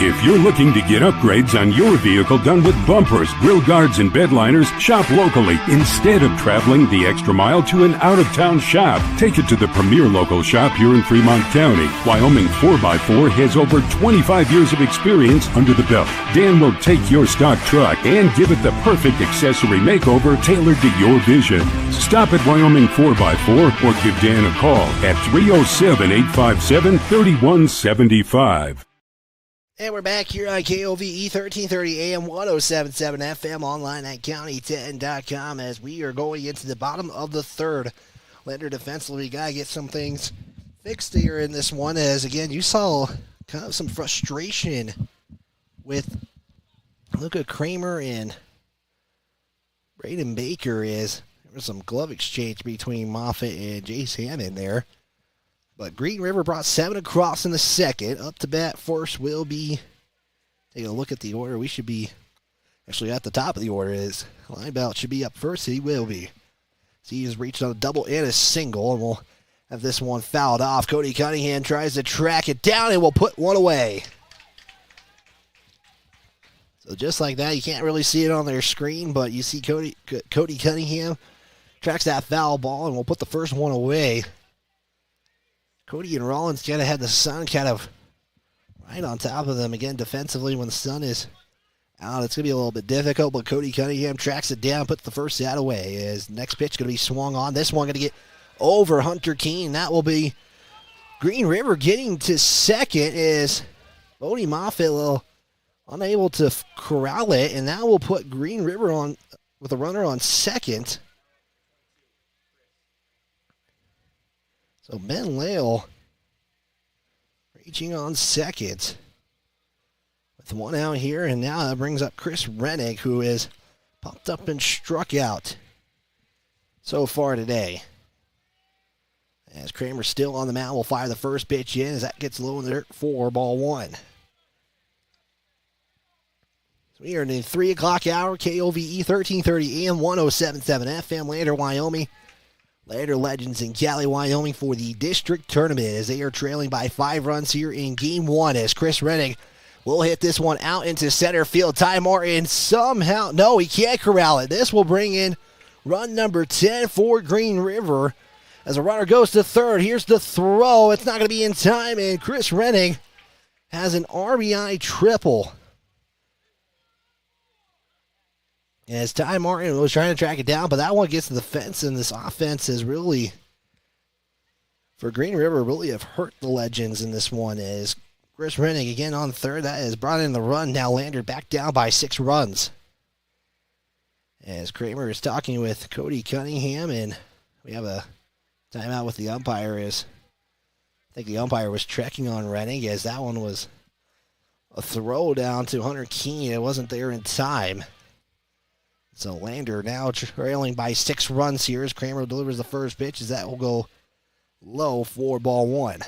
If you're looking to get upgrades on your vehicle done with bumpers, grill guards, and bedliners, shop locally. Instead of traveling the extra mile to an out-of-town shop, take it to the premier local shop here in Fremont County. Wyoming 4x4 has over 25 years of experience under the belt. Dan will take your stock truck and give it the perfect accessory makeover tailored to your vision. Stop at Wyoming 4x4 or give Dan a call at 307-857-3175. And we're back here on KOVE 1330 AM 1077 FM, online at county10.com, as we are going into the bottom of the third. Lander defensively, got to get some things fixed here in this one, as again, you saw kind of some frustration with Luca Kramer and Braden Baker, as there was some glove exchange between Moffitt and Jace Hammond there. But Green River brought 7 across in the second. Up to bat first will be, take a look at the order. We should be actually at the top of the order. Is Linebelt should be up first. He will be. So he has reached on a double and a single, and we'll have this one fouled off. Cody Cunningham tries to track it down and will put one away. So just like that, you can't really see it on their screen, but you see Cody Cunningham tracks that foul ball and will put the first one away. Cody and Rollins kind of had the sun kind of right on top of them. Again, defensively, when the sun is out, it's going to be a little bit difficult, but Cody Cunningham tracks it down, puts the first out away. His next pitch going to be swung on. This one going to get over Hunter Keene. That will be Green River getting to second, is Bodie Moffitt a little unable to corral it, and that will put Green River on with a runner on second. So Ben Lale reaching on second with one out here, and now that brings up Chris Rennick, who is popped up and struck out so far today. As Kramer still on the mound, will fire the first pitch in as that gets low in the dirt for ball one. So we are in the 3 o'clock hour, KOVE 1330 AM 1077 FM, Lander, Wyoming. Lander Legends in Cowley, Wyoming for the district tournament as they are trailing by 5 runs here in game 1 as Chris Rennick will hit this one out into center field. Ty Martin somehow, no, he can't corral it. This will bring in run number 10 for Green River as a runner goes to third. Here's the throw. It's not going to be in time, and Chris Rennick has an RBI triple. As Ty Martin was trying to track it down, but that one gets to the fence, and this offense is really, for Green River, really have hurt the Legends in this one. As Chris Rennick again on third, that has brought in the run. Now Lander back down by 6 runs. As Kramer is talking with Cody Cunningham, and we have a timeout with the umpire. As I think the umpire was checking on Rennick, as that one was a throw down to Hunter Keene. It wasn't there in time. So Lander now trailing by 6 runs here as Kramer delivers the first pitch, as that will go low for ball 1.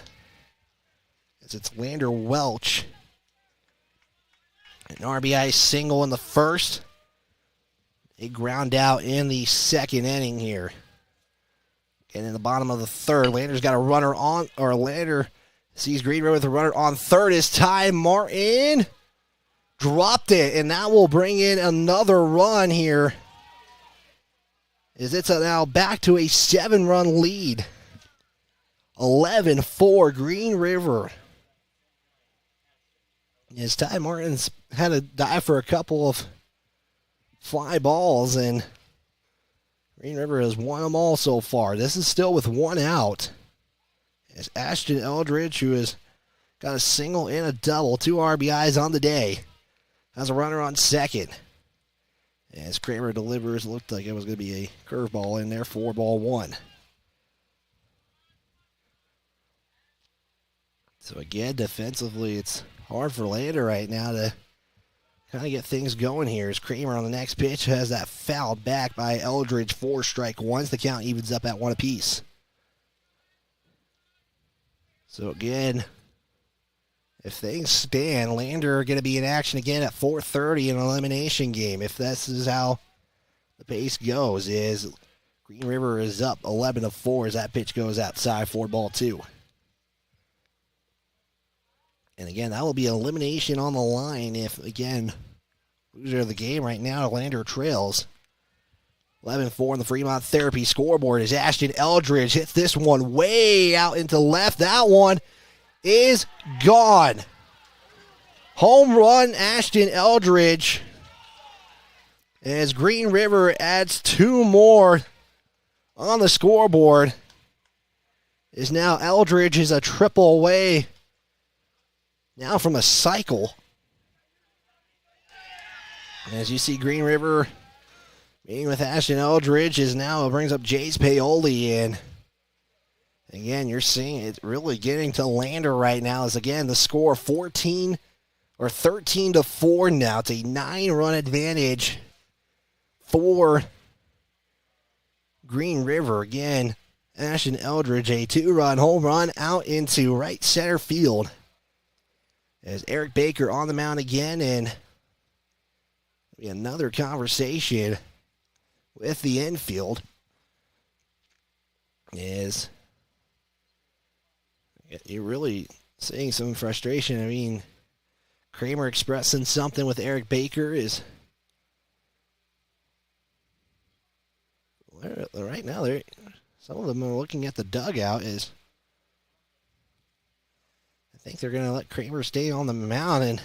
As it's Lander Welch. An RBI single in the first. a ground out in the second inning here. And in the bottom of the third, Lander's got a runner on, or Lander sees Green River with a runner on third. It's Ty Martin. Dropped it, and that will bring in another run here. As it's now back to a 7-run lead. 11-4 Green River. As Ty Martin's had to dive for a couple of fly balls, and Green River has won them all so far. This is still with one out. As Ashton Eldridge, who has got a single and a double, 2 RBIs on the day, has a runner on second. As Kramer delivers, looked like it was going to be a curveball in there, 4-1. So again, defensively, it's hard for Lander right now to kind of get things going here. As Kramer on the next pitch has that fouled back by Eldridge, 4 strike ones. The count evens up at 1 apiece. So again, if things stand, Lander are going to be in action again at 4:30 in an elimination game. If this is how the pace goes, is Green River is up 11-4 as that pitch goes outside, 4-2. And again, that will be elimination on the line if, again, loser of the game right now, Lander trails. 11-4 in the Fremont Therapy scoreboard as Ashton Eldridge hits this one way out into left. That one is gone. Home run, Ashton Eldridge. As Green River adds 2 more on the scoreboard. Is now Eldridge is a triple away. Now from a cycle. As you see, Green River meeting with Ashton Eldridge is now brings up Jace Paoli, and again, you're seeing it really getting to Lander right now. As again, the score 13-4 now. It's a 9-run advantage for Green River. Again, Ashton Eldridge, a 2-run home run out into right center field. As Eric Baker on the mound again, and another conversation with the infield is you're really seeing some frustration. I mean, Kramer expressing something with Eric Baker is right now. Some of them are looking at the dugout. Is I think they're going to let Kramer stay on the mound, and I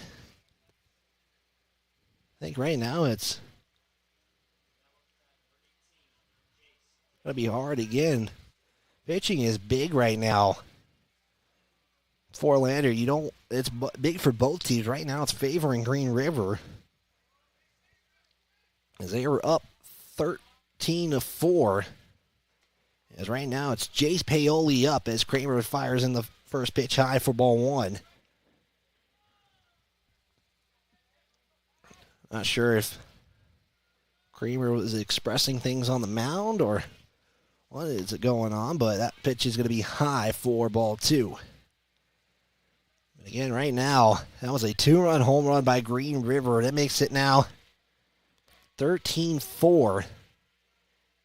think right now it's going to be hard again. Pitching is big right now for Lander. It's big for both teams. Right now it's favoring Green River as they were up 13-4. As right now it's Jace Paoli up as Kramer fires in the first pitch high for ball 1. Not sure if Kramer was expressing things on the mound or what is going on, but that pitch is going to be high for ball 2. But again, right now, that was a 2-run home run by Green River. That makes it now 13-4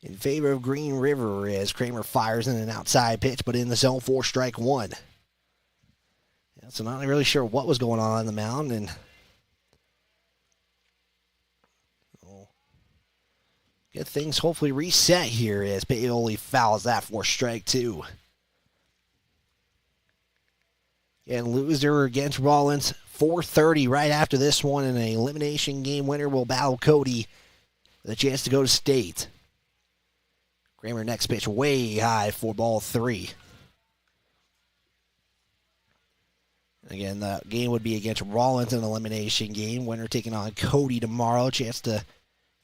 in favor of Green River as Kramer fires in an outside pitch, but in the zone, 4 strike 1. Yeah, so not really sure what was going on the mound, and get things hopefully reset here as Paoli fouls that for strike 2. And loser against Rollins, 4:30 right after this one, and an elimination game winner will battle Cody with a chance to go to state. Kramer next pitch way high for ball 3. Again, the game would be against Rollins, an elimination game. Winner taking on Cody tomorrow. Chance to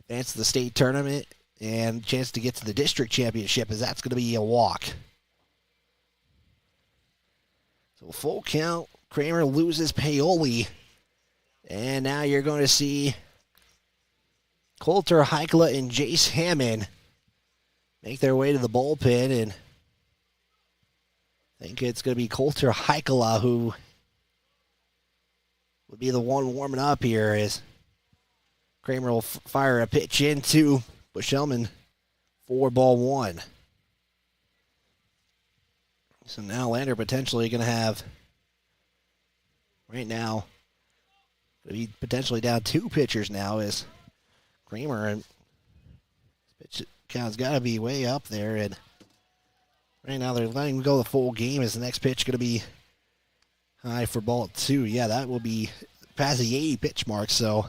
advance to the state tournament and chance to get to the district championship, as that's going to be a walk. So full count, Kramer loses Paoli. And now you're going to see Coulter Heikla and Jace Hammond make their way to the bullpen, and I think it's going to be Coulter Heikla who would be the one warming up here as Kramer will fire a pitch into Bushelman for ball one. So now Lander potentially going to have, right now, be potentially down 2 pitchers now as Kramer, and pitch count's got to be way up there, and right now they're letting him go the full game. Is the next pitch going to be high for ball 2? Yeah, that will be past the 80 pitch mark, so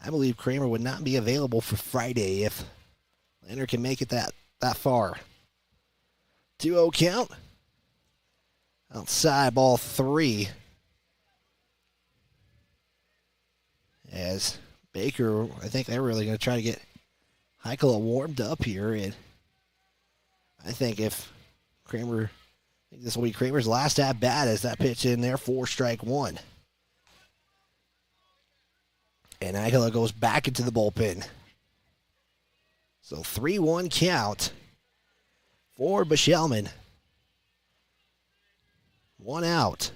I believe Kramer would not be available for Friday if Lander can make it that far. 2-0 count. Outside ball 3. As Baker, I think they're really going to try to get Heikkila warmed up here. And I think if Kramer, I think this will be Kramer's last at bat as that pitch in there for strike 1. And Heikkila goes back into the bullpen. So 3-1 count for Bushelman. 1 out.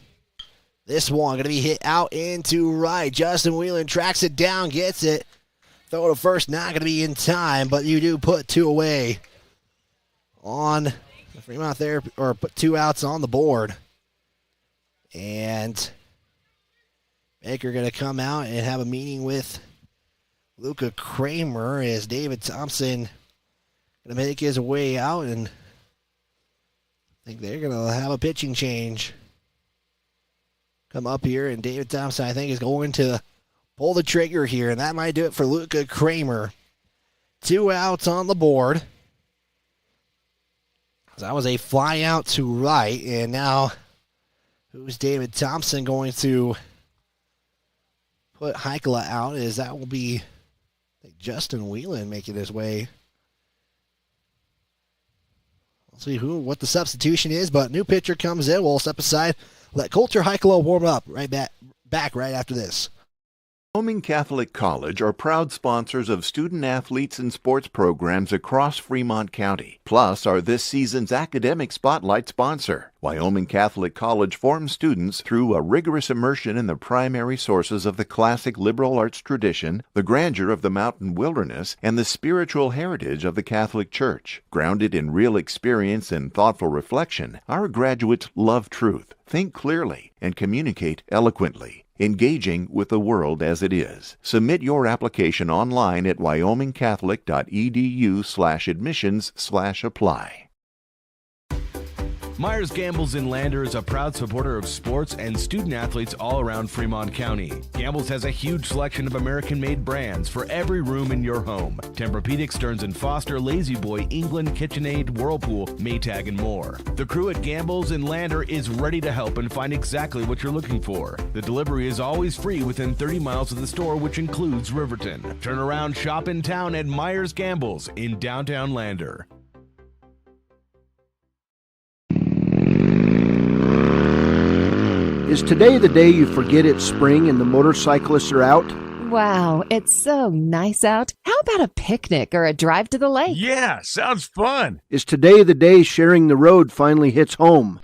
This one going to be hit out into right. Justin Whelan tracks it down, gets it. Throw to first, not going to be in time, but you do put 2 away on the Fremont there, or put 2 outs on the board. And Baker going to come out and have a meeting with Luca Kramer as David Thompson going to make his way out, and I think they're going to have a pitching change come up here, and David Thompson, I think, is going to pull the trigger here, and that might do it for Luca Kramer. 2 outs on the board. That was a fly out to right, and now who's David Thompson going to put Heikkila out? Is that will be, I think, Justin Whelan making his way. We'll see what the substitution is, but new pitcher comes in. We'll step aside. Let Coulter Heikkila warm up back right after this. Wyoming Catholic College are proud sponsors of student athletes and sports programs across Fremont County, plus are this season's academic spotlight sponsor. Wyoming Catholic College forms students through a rigorous immersion in the primary sources of the classic liberal arts tradition, the grandeur of the mountain wilderness, and the spiritual heritage of the Catholic Church. Grounded in real experience and thoughtful reflection, our graduates love truth, think clearly, and communicate eloquently, engaging with the world as it is. Submit your application online at wyomingcatholic.edu/admissions/apply. Myers Gambles in Lander is a proud supporter of sports and student athletes all around Fremont County. Gambles has a huge selection of American-made brands for every room in your home. Tempur-Pedic, Stearns & Foster, Lazy Boy, England, KitchenAid, Whirlpool, Maytag, and more. The crew at Gambles in Lander is ready to help and find exactly what you're looking for. The delivery is always free within 30 miles of the store, which includes Riverton. Turn around shop in town at Myers Gambles in downtown Lander. Is today the day you forget it's spring and the motorcyclists are out? Wow, it's so nice out. How about a picnic or a drive to the lake? Yeah, sounds fun. Is today the day sharing the road finally hits home?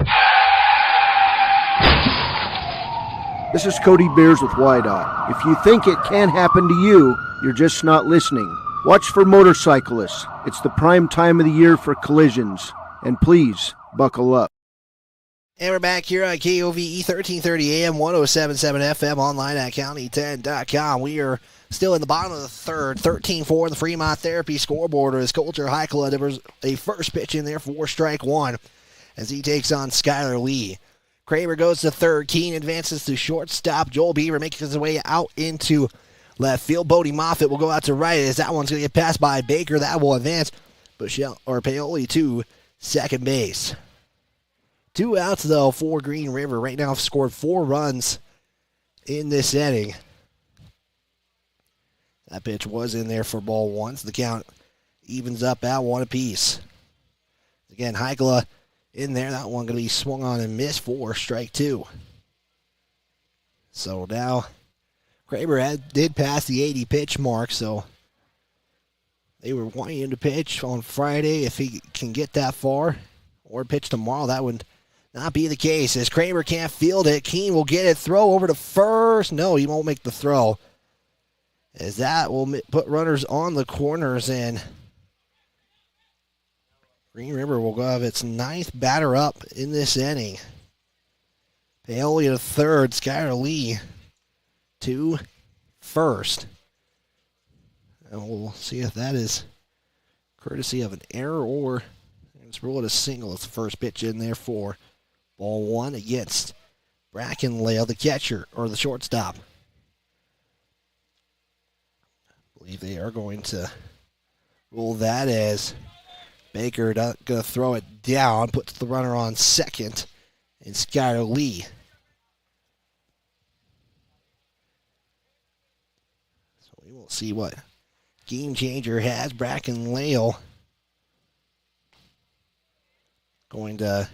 This is Cody Beers with WYDOT. If you think it can happen to you, you're just not listening. Watch for motorcyclists. It's the prime time of the year for collisions. And please, buckle up. And we're back here on KOVE 1330 AM, 107.7 FM, online at county10.com. We are still in the bottom of the third, 13-4 the Fremont Therapy scoreboard as Coulter Heikkila delivers a first pitch in there for strike 1 as he takes on Skylar Lee. Kramer goes to third. Keene advances to shortstop. Joel Beaver makes his way out into left field. Bodie Moffitt will go out to right as that one's going to get passed by Baker. That will advance Paoli to second base. 2 outs, though, for Green River. Right now, have scored 4 runs in this inning. That pitch was in there for ball 1, so the count evens up at 1 apiece. Again, Heikkila in there. That one going to be swung on and missed for strike 2. So now, Kramer did pass the 80 pitch mark, so they were wanting him to pitch on Friday if he can get that far, or pitch tomorrow. That would not be the case as Kramer can't field it. Keene will get it. Throw over to first. No, he won't make the throw. as that will put runners on the corners, and Green River will go have its ninth batter up in this inning. Paoli to third, Skylar Lee to first. And we'll see if that is courtesy of an error or let's rule it a single. It's the first pitch in there for ball one against Brackenlale, the catcher, or the shortstop. I believe they are going to rule that as Baker going to throw it down, puts the runner on second, and Skylar Lee. So we will see what game changer has. Brackenlale going to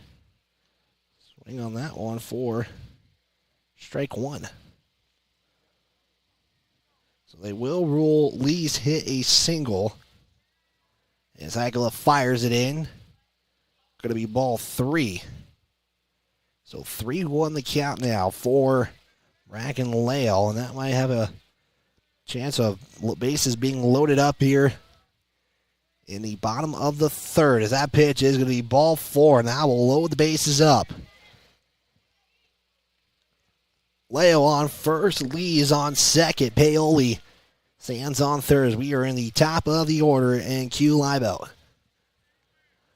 swing on that one for strike one. So they will rule Lee's hit a single as Aguila fires it in. Going to be ball three. So 3-1 the count now for Brackenlale, and that might have a chance of bases being loaded up here in the bottom of the third, as that pitch is going to be ball four, and that will load the bases up. Leo on first, Lee is on second, Paoli stands on third as we are in the top of the order in Q live-out.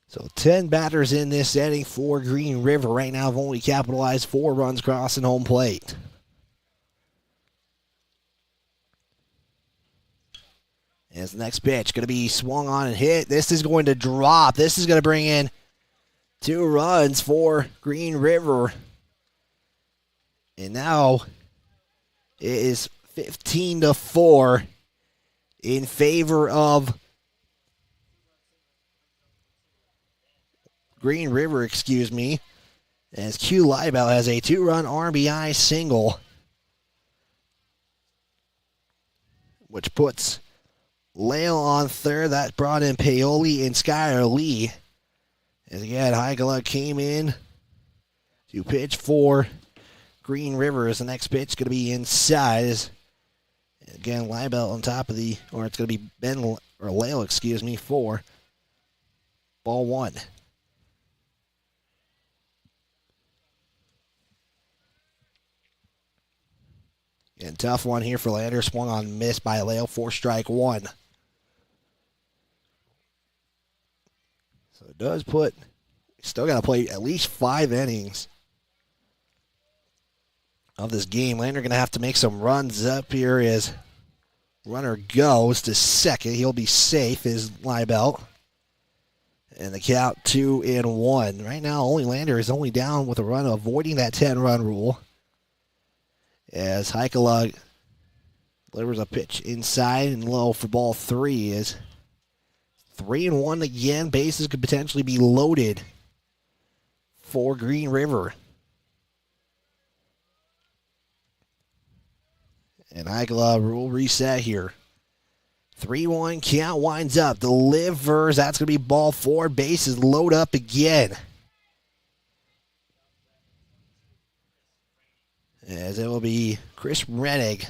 So 10 batters in this inning for Green River. Right now have only capitalized 4 runs crossing home plate. As the next pitch going to be swung on and hit. This is going to drop. This is going to bring in 2 runs for Green River. And now it is 15-4 in favor of Green River, as Q Liebel has a 2-run RBI single, which puts Lale on third. That brought in Paoli and Skylar Lee. As again, Heigela came in to pitch for Green River. As the next pitch going to be inside. Again, Liebel on top of it's going to be Lale, for ball one. And tough one here for Lander. Swung on, missed by Lale for strike one. So it does still got to play at least 5 innings of this game. Lander going to have to make some runs up here as runner goes to second. He'll be safe as Liebelt. And the count 2-1. Right now, Lander is only down with a run, avoiding that 10-run rule. As Heikela delivers a pitch inside and low for ball 3 is 3-1 again. Bases could potentially be loaded for Green River. And Heikela rule reset here. 3-1 count winds up. Delivers. That's going to be ball 4. Bases load up again. As it will be Chris Rennig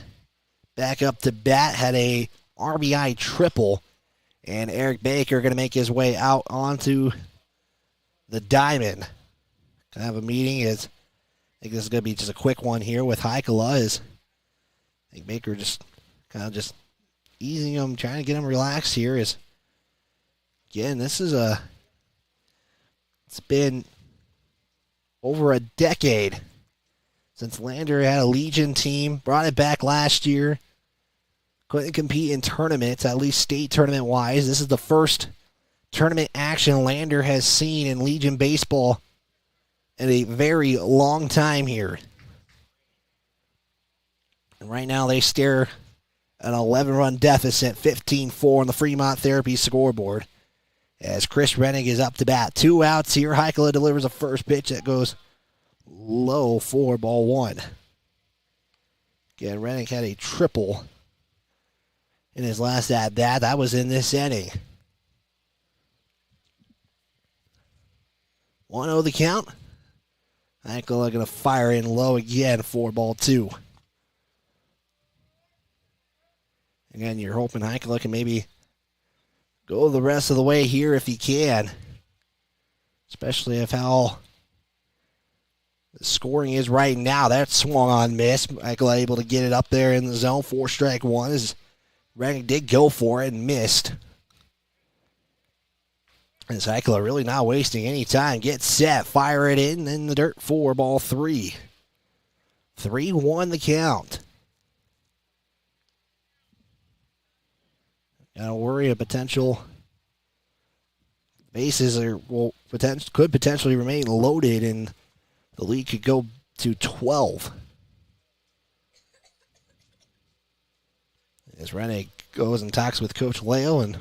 back up to bat. Had a RBI triple. And Eric Baker going to make his way out onto the diamond. Going to have a meeting. I think this is going to be just a quick one here with Heikela. I think Baker just easing him, trying to get him relaxed here. Again, it's been over a decade since Lander had a Legion team, brought it back last year. Couldn't compete in tournaments, at least state tournament-wise. This is the first tournament action Lander has seen in Legion baseball in a very long time here. And right now they stare an 11-run deficit, 15-4 on the Fremont Therapy scoreboard. As Chris Rennig is up to bat. 2 outs here. Heikela delivers a first pitch that goes low for ball 1. Again, Rennig had a triple in his last at-bat. That was in this inning. 1-0 the count. Heikela going to fire in low again for ball 2. Again, you're hoping Heikkila can maybe go the rest of the way here if he can. Especially if how the scoring is right now. That swung on miss. Heikkila able to get it up there in the zone. 4-strike one as Rennick did go for it and missed. As Heikkila really not wasting any time. Get set, fire it in the dirt 4-3. 3-1 the count. Gotta worry a potential bases could potentially remain loaded and the lead could go to 12. As Rennick goes and talks with Coach Leo and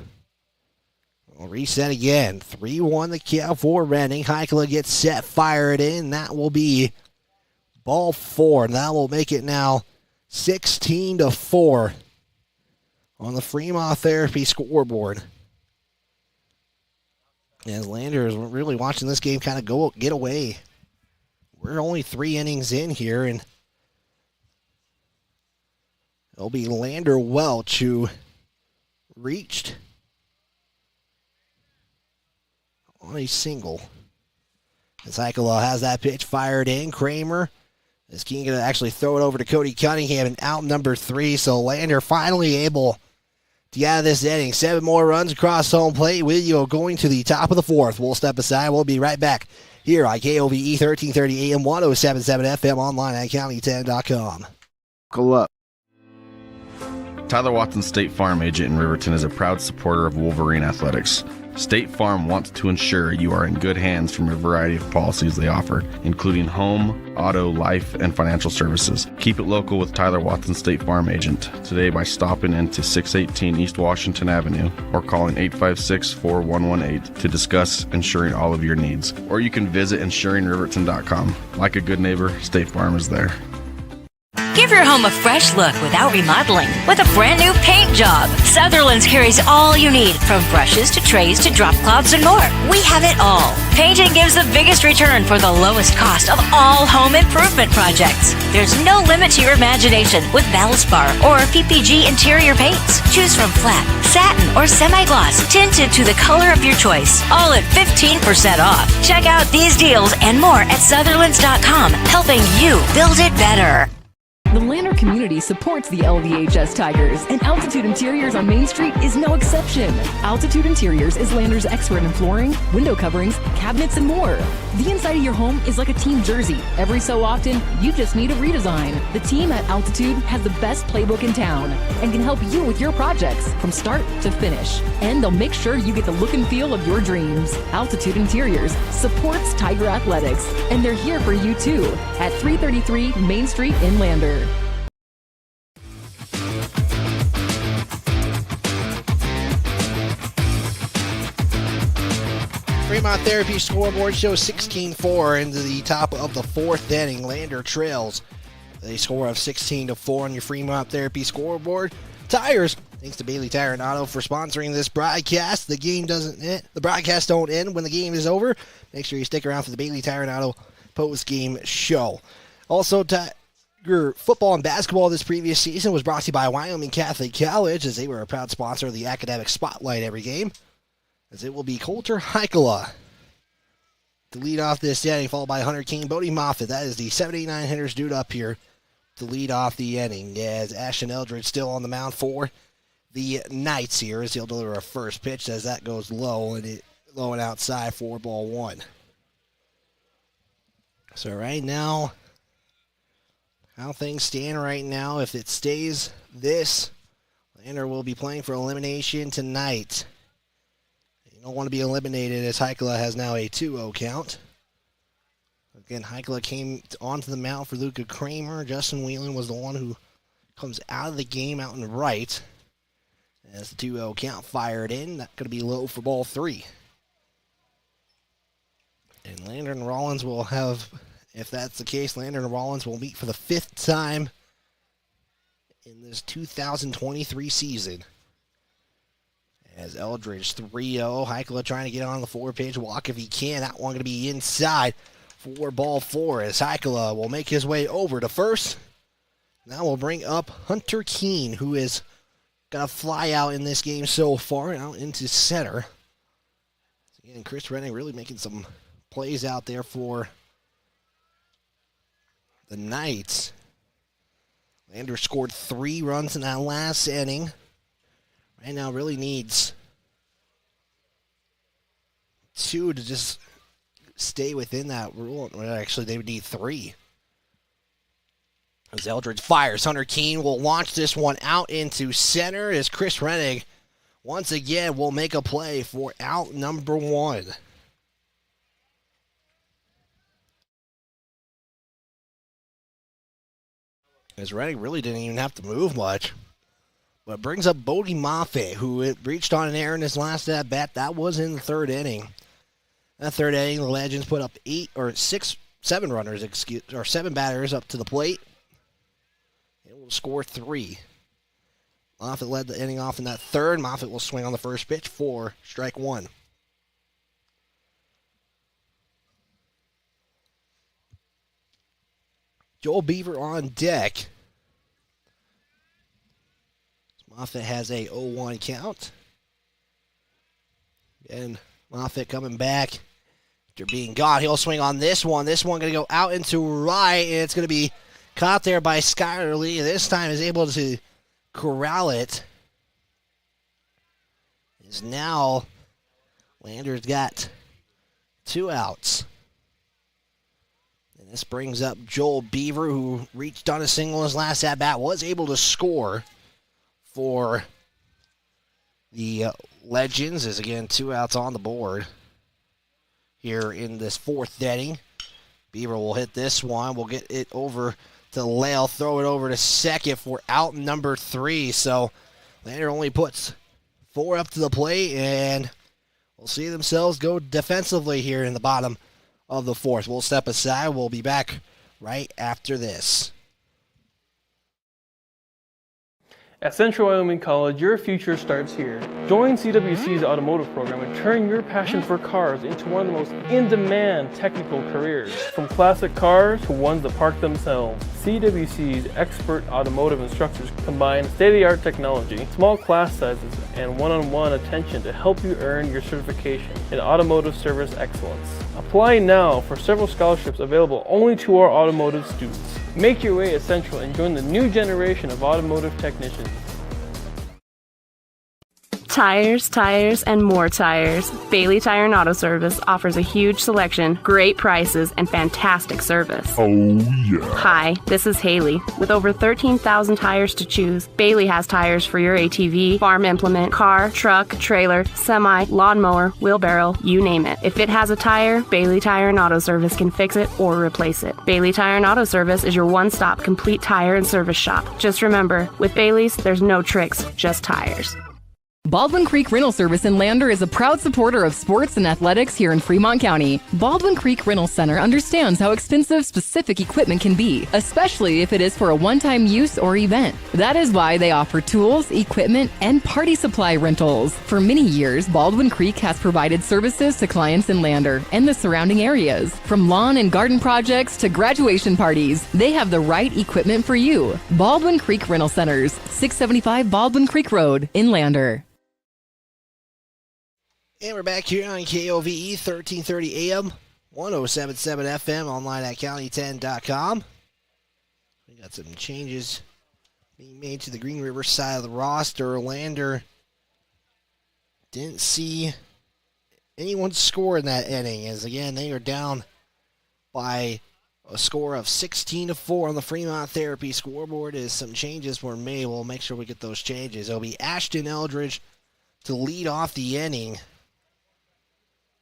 we'll reset again. 3-1 the count for Rennick. Heikkila gets set, fire it in. That will be ball 4. And that will make it now 16-4 on the Fremont Therapy scoreboard. As Lander is really watching this game kind of get away. We're only 3 innings in here, and it'll be Lander Welch who reached on a single. As Heikkila has that pitch fired in. Kramer is going to actually throw it over to Cody Cunningham and out number 3. So Lander finally able to get out of this inning. 7 more runs across home plate. Willio going to the top of the 4th. We'll step aside. We'll be right back here on KOVE 1330 AM 1077 FM online at county10.com. Go up. Tyler Watson, State Farm agent in Riverton, is a proud supporter of Wolverine Athletics. State Farm wants to ensure you are in good hands from a variety of policies they offer, including home, auto, life, and financial services. Keep it local with Tyler Watson, State Farm agent, today by stopping into 618 East Washington Avenue or calling 856-4118 to discuss insuring all of your needs. Or you can visit insuringriverton.com. Like a good neighbor, State Farm is there. Give your home a fresh look without remodeling with a brand new paint job. Sutherland's carries all you need, from brushes to trays to drop clouds and more. We have it all. Painting gives the biggest return for the lowest cost of all home improvement projects. There's no limit to your imagination with Valspar or PPG interior paints. Choose from flat, satin, or semi-gloss, tinted to the color of your choice, all at 15% off. Check out these deals and more at Sutherlands.com, helping you build it better. The Lander community supports the LVHS Tigers, and Altitude Interiors on Main Street is no exception. Altitude Interiors is Lander's expert in flooring, window coverings, cabinets, and more. The inside of your home is like a team jersey. Every so often, you just need a redesign. The team at Altitude has the best playbook in town and can help you with your projects from start to finish. And they'll make sure you get the look and feel of your dreams. Altitude Interiors supports Tiger Athletics, and they're here for you too at 333 Main Street in Lander. Fremont Therapy scoreboard shows 16-4 into the top of the 4th inning. Lander trails a score of 16-4 on your Fremont Therapy scoreboard. Tires, thanks to Bailey Tire and Auto for sponsoring this broadcast. The broadcast don't end when the game is over. Make sure you stick around for the Bailey Tire and Auto post-game show. Also, Tiger football and basketball this previous season was brought to you by Wyoming Catholic College, as they were a proud sponsor of the academic spotlight every game. As it will be Coulter Heikkila to lead off this inning, followed by Hunter King, Bodie Moffitt. That is the 79 hitters dude up here to lead off the inning, as Ashton Eldridge still on the mound for the Knights here, as he'll deliver a first pitch as that goes low and outside for ball 1. So right now, how things stand right now, if it stays this, Lander will be playing for elimination tonight. Don't want to be eliminated, as Heikkila has now a 2-0 count. Again, Heikkila came onto the mound for Luca Kramer. Justin Whelan was the one who comes out of the game out in the right. As the 2-0 count fired in, that's going to be low for ball 3. And Lander and Rollins will have, if that's the case, Lander and Rollins will meet for the 5th time in this 2023 season. As Eldridge 3-0, Heikkila trying to get on the 4-pitch walk if he can. That one going to be inside for ball 4, as Heikkila will make his way over to first. Now we'll bring up Hunter Keene, who is got a fly out in this game so far, out into center. Again, Chris Rennick really making some plays out there for the Knights. Lander scored 3 runs in that last inning. Right now really needs 2 to just stay within that rule. Well, actually, they would need 3. As Eldridge fires, Hunter Keene will launch this one out into center as Chris Rennig once again will make a play for out number 1. As Rennig really didn't even have to move much. But brings up Bodie Moffitt, who reached on an error in his last at-bat. That was in the 3rd inning. That 3rd inning, the Legends put up 7 runners, 7 batters up to the plate. It will score 3. Moffitt led the inning off in that 3rd. Moffitt will swing on the first pitch for strike 1. Joel Beaver on deck. Moffitt has a 0-1 count. And Moffitt coming back after being gone. He'll swing on this one. This one going to go out into right, and it's going to be caught there by Skylar Lee. This time is able to corral it. Is now Lander's got 2 outs. And this brings up Joel Beaver, who reached on a single in his last at-bat, was able to score for the Legends. Is again 2 outs on the board here in this 4th inning. Beaver will hit this one. We'll get it over to Lale, throw it over to second for out number 3. So Lander only puts 4 up to the plate, and we'll see themselves go defensively here in the bottom of the 4th. We'll step aside. We'll be back right after this. At Central Wyoming College, your future starts here. Join CWC's automotive program and turn your passion for cars into one of the most in-demand technical careers. From classic cars to ones that park themselves, CWC's expert automotive instructors combine state-of-the-art technology, small class sizes, and one-on-one attention to help you earn your certification in automotive service excellence. Apply now for several scholarships available only to our automotive students. Make your way at Central and join the new generation of automotive technicians. Tires, tires, and more tires. Bailey Tire and Auto Service offers a huge selection, great prices, and fantastic service. Oh, yeah. Hi, this is Haley. With over 13,000 tires to choose, Bailey has tires for your ATV, farm implement, car, truck, trailer, semi, lawnmower, wheelbarrow, you name it. If it has a tire, Bailey Tire and Auto Service can fix it or replace it. Bailey Tire and Auto Service is your one-stop complete tire and service shop. Just remember, with Bailey's, there's no tricks, just tires. Baldwin Creek Rental Service in Lander is a proud supporter of sports and athletics here in Fremont County. Baldwin Creek Rental Center understands how expensive specific equipment can be, especially if it is for a one-time use or event. That is why they offer tools, equipment, and party supply rentals. For many years, Baldwin Creek has provided services to clients in Lander and the surrounding areas. From lawn and garden projects to graduation parties, they have the right equipment for you. Baldwin Creek Rental Centers, 675 Baldwin Creek Road in Lander. And we're back here on KOVE 1330 AM, 1077 FM, online at county10.com. We got some changes being made to the Green River side of the roster. Lander didn't see anyone score in that inning, as again, they are down by a score of 16-4 on the Fremont Therapy scoreboard. As some changes were made, we'll make sure we get those changes. It'll be Ashton Eldridge to lead off the inning.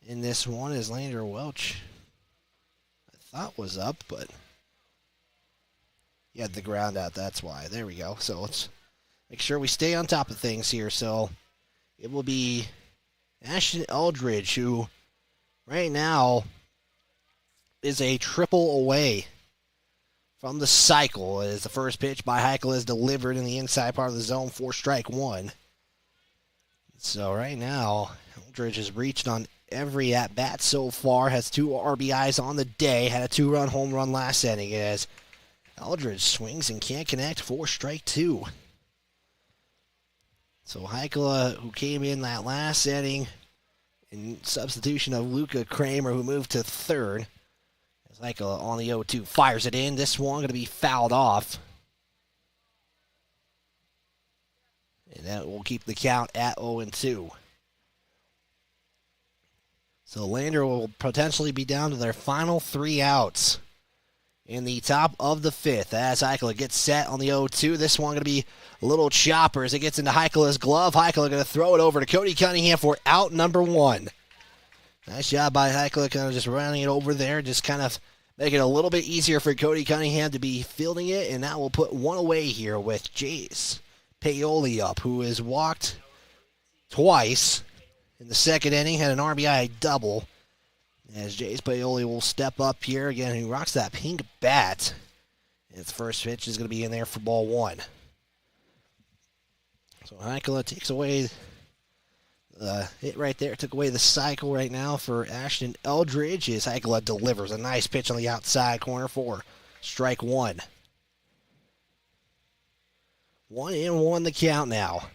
In this one is Lander Welch, I thought was up, but he had the ground out, that's why. There we go. So let's make sure we stay on top of things here. So it will be Ashton Eldridge, who right now is a triple away from the cycle, as the first pitch by Heichel is delivered in the inside part of the zone for strike 1. So right now, Eldridge has reached on every at-bat so far, has 2 RBIs on the day, had a 2-run home run last inning, as Eldridge swings and can't connect for strike 2. So Heikkila, who came in that last inning in substitution of Luca Kramer, who moved to third. As Heikkila on the 0-2 fires it in. This one going to be fouled off. And that will keep the count at 0-2. So Lander will potentially be down to their final 3 outs in the top of the 5th. As Heikkila gets set on the 0-2. This one going to be a little chopper as it gets into Heikkila's glove. Heikkila going to throw it over to Cody Cunningham for out number 1. Nice job by Heikkila, kind of just running it over there, just kind of making it a little bit easier for Cody Cunningham to be fielding it, and that will put one away here with Jace Paoli up, who has walked twice in the second inning, had an RBI double. As Jace Paoli will step up here again, he rocks that pink bat. His first pitch is going to be in there for ball 1. So Heikkila takes away the hit right there. Took away the cycle right now for Ashton Eldridge. As Heikkila delivers a nice pitch on the outside corner for strike 1. 1-1 the count now.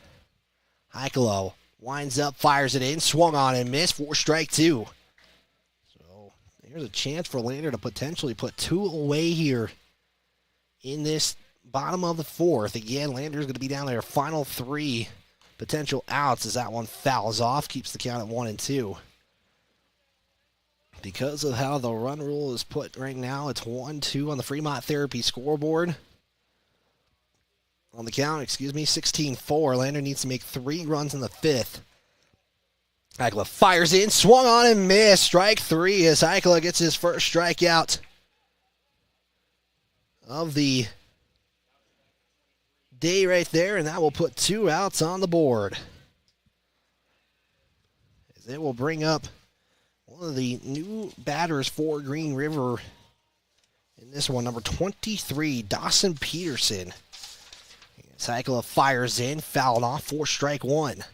Heikkila winds up, fires it in, swung on and missed for strike 2. So there's a chance for Lander to potentially put 2 away here in this bottom of the 4th. Again, Lander's going to be down to their final 3 potential outs as that one fouls off, keeps the count at 1-2. Because of how the run rule is put right now, it's 1-2 on the Fremont Therapy scoreboard. On the count, 16-4. Lander needs to make 3 runs in the 5th. Heikkila fires in, swung on and missed. Strike 3 as Heikkila gets his first strikeout of the day right there, and that will put 2 outs on the board. As it will bring up one of the new batters for Green River in this one, number 23, Dawson Peterson. Heikkila fires in, fouled off for strike 1.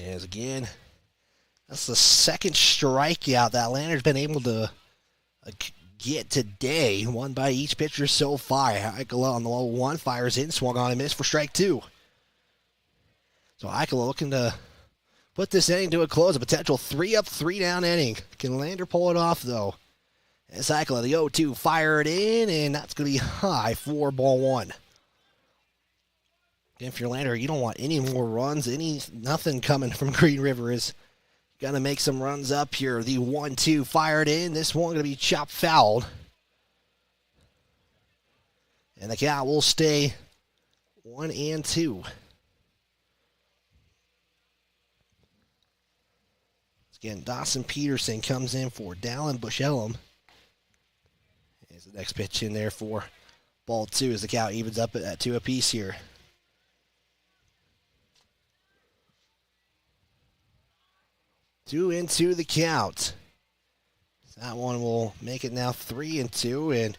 As again, that's the second strikeout that Lander's been able to get today. One by each pitcher so far. Heikkila on the low 1, fires in, swung on and missed for strike 2. So Heikkila looking to put this inning to a close, a potential 3-up, 3-down inning. Can Lander pull it off, though? As Heikkila, the 0-2, fire it in, and that's going to be high for ball 1. If you're Lander, you don't want any more runs, nothing coming from Green River. Is going to make some runs up here. The 1-2 fired in. This one going to be chopped fouled. And the count will stay 1-2. Again, Dawson Peterson comes in for Dallin Bushellum. There's the next pitch in there for ball 2 as the count evens up at 2 apiece here. Two into the count. That one will make it now 3-2, and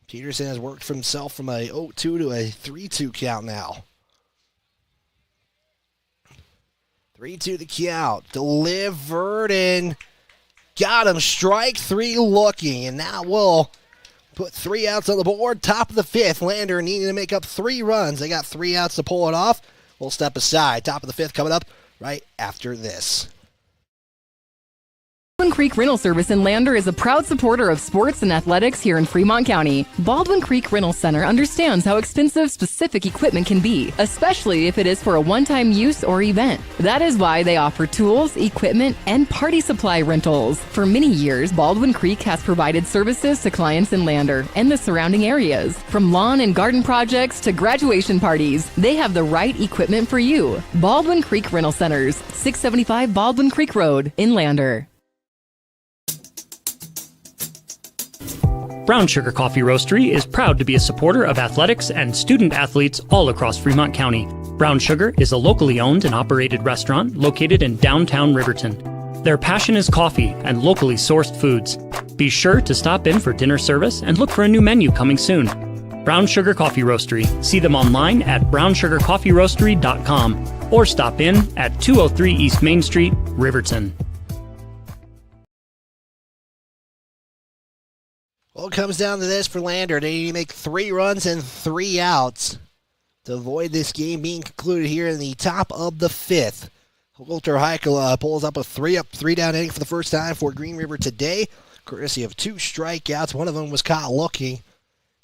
Peterson has worked for himself from a 0-2 to a 3-2 count now. 3-2 the count. Delivered and got him. Strike 3 looking, and that will put 3 outs on the board. Top of the 5th. Lander needing to make up 3 runs. They got 3 outs to pull it off. We'll step aside. Top of the 5th coming up right after this. Baldwin Creek Rental Service in Lander is a proud supporter of sports and athletics here in Fremont County. Baldwin Creek Rental Center understands how expensive specific equipment can be, especially if it is for a one-time use or event. That is why they offer tools, equipment, and party supply rentals. For many years, Baldwin Creek has provided services to clients in Lander and the surrounding areas. From lawn and garden projects to graduation parties, they have the right equipment for you. Baldwin Creek Rental Centers, 675 Baldwin Creek Road in Lander. Brown Sugar Coffee Roastery is proud to be a supporter of athletics and student athletes all across Fremont County. Brown Sugar is a locally owned and operated restaurant located in downtown Riverton. Their passion is coffee and locally sourced foods. Be sure to stop in for dinner service and look for a new menu coming soon. Brown Sugar Coffee Roastery. See them online at brownsugarcoffeeroastery.com or stop in at 203 East Main Street, Riverton. Well, it comes down to this for Lander. They need to make 3 runs and 3 outs to avoid this game being concluded here in the top of the 5th. Walter Heikela pulls up a 3-up, 3-down inning for the first time for Green River today, courtesy of 2 strikeouts. One of them was caught looking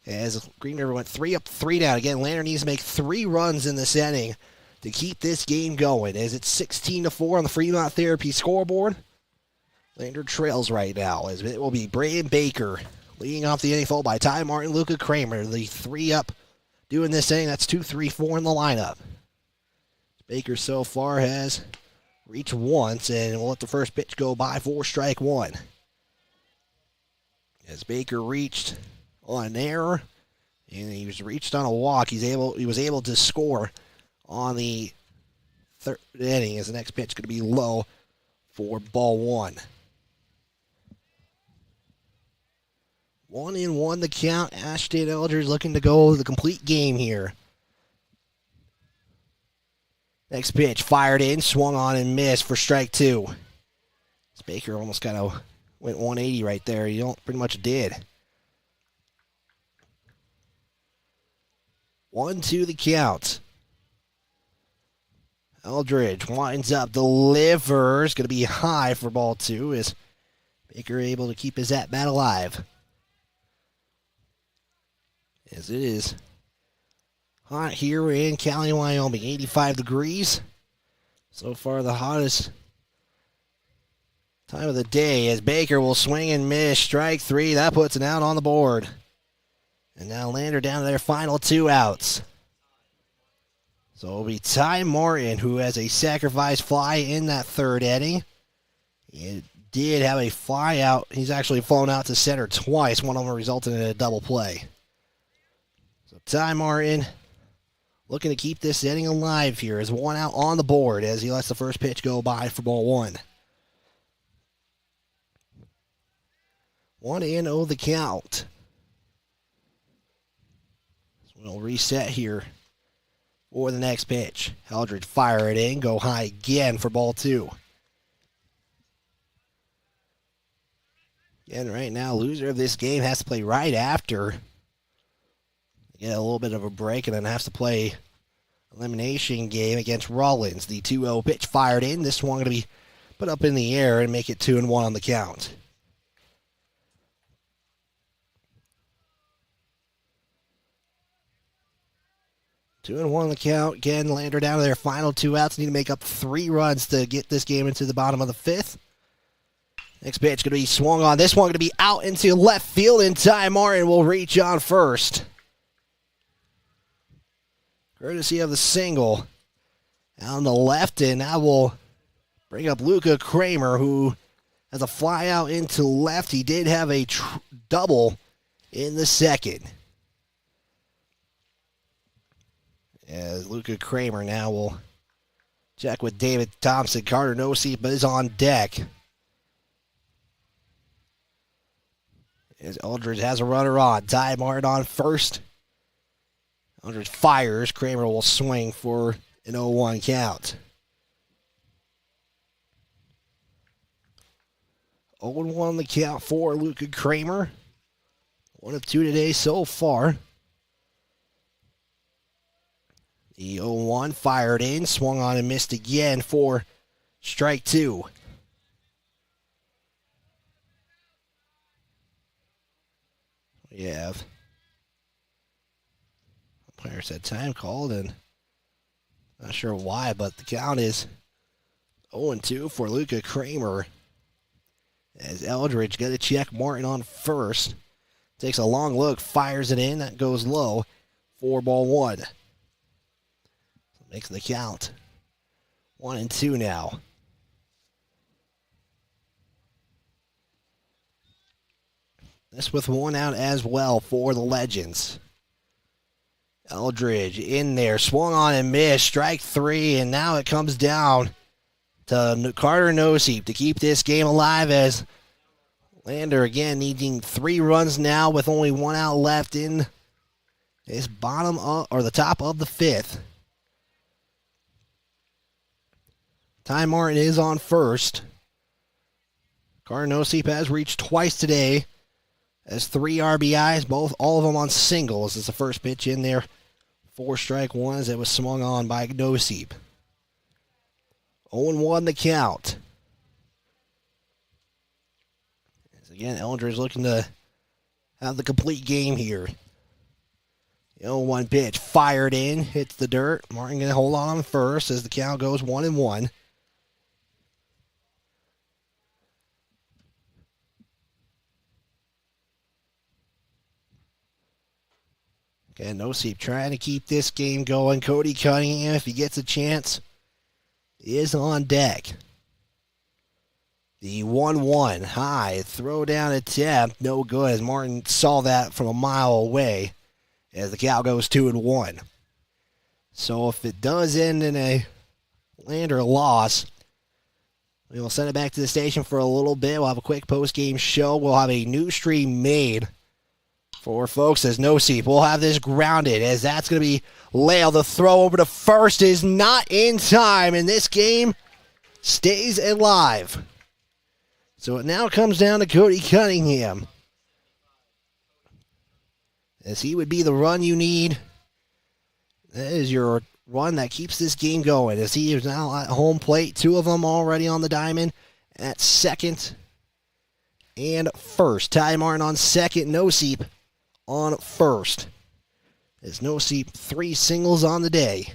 as Green River went 3-up, 3-down. Again, Lander needs to make 3 runs in this inning to keep this game going, as it's 16-4 on the Fremont Therapy scoreboard. Lander trails right now, as it will be Braden Baker leading off the inning, followed by Ty Martin, Luca Kramer, the 3-up doing this inning. That's 2, 3, 4 in the lineup. Baker so far has reached once, and we'll let the first pitch go by for strike 1. As Baker reached on an error, and he was reached on a walk, he was able to score on the 3rd inning, as the next pitch going to be low for ball 1. 1-1 the count. Ashton Eldridge looking to go the complete game here. Next pitch, fired in, swung on and missed for strike 2. Baker almost kind of went 180 right there. He pretty much did. 1-2 the count. Eldridge winds up, delivers. Going to be high for ball 2. Is Baker able to keep his at-bat alive? As it is hot here in Cowley, Wyoming. 85 degrees. So far the hottest time of the day, as Baker will swing and miss. Strike 3. That puts an out on the board. And now Lander down to their final 2 outs. So it'll be Ty Martin, who has a sacrifice fly in that 3rd inning. He did have a fly out. He's actually flown out to center twice. One of them resulted in a double play. So Ty Martin looking to keep this inning alive here as 1 out on the board as he lets the first pitch go by for ball 1. 1-0 the count. So we'll reset here for the next pitch. Eldridge fire it in, go high again for ball 2. And right now, loser of this game has to play right after. Get a little bit of a break and then has to play elimination game against Rollins. The 2-0 pitch fired in. This one going to be put up in the air and make it 2-1 on the count. Two and one on the count. Again, Lander down to their final 2 outs. Need to make up 3 runs to get this game into the bottom of the 5th. Next pitch going to be swung on. This one going to be out into left field, and Ty Martin will reach on first. Courtesy of the single on the left, and that will bring up Luca Kramer, who has a fly out into left. He did have a double in the 2nd. As Luca Kramer now will check with David Thompson. Carter no seat, but is on deck. As Eldridge has a runner on. Ty Martin on first. Eldridge fires. Kramer will swing for an 0-1 count. 0-1 the count for Luca Kramer. 1 of 2 today so far. The 0-1 fired in, swung on and missed again for strike 2. We have umpire said time called, and not sure why, but the count is 0-2 for Luca Kramer. As Eldridge got to check Martin on first. Takes a long look, fires it in. That goes low for ball 1. So makes the count 1-2 now. This with 1 out as well for the Legends. Eldridge in there, swung on and missed, strike 3, and now it comes down to Carter Noseep to keep this game alive as Lander again needing 3 runs now with only 1 out left in this the top of the 5th. Ty Martin is on first. Carter Noseep has reached twice today as 3 RBIs, all of them on singles. It's the first pitch in there 4-strike one as it was swung on by Nosip. 0-1 the count. As again, Eldridge looking to have the complete game here. The 0-1 pitch fired in, hits the dirt. Martin going to hold on first as the count goes 1-1. Okay, Nosip trying to keep this game going. Cody Cunningham, if he gets a chance, is on deck. The 1-1 high throw down attempt, no good, as Martin saw that from a mile away as the count goes 2-1. So if it does end in a Lander loss, we will send it back to the station for a little bit. We'll have a quick post-game show. We'll have a new stream made for folks as Nosip. We'll have this grounded as that's going to be Lael. The throw over to first is not in time, and this game stays alive. So it now comes down to Cody Cunningham, as he would be the run you need. That is your run that keeps this game going, as he is now at home plate. Two of them already on the diamond at second and first. Ty Martin on second, Nosip on first. There's Nosip 3 singles on the day.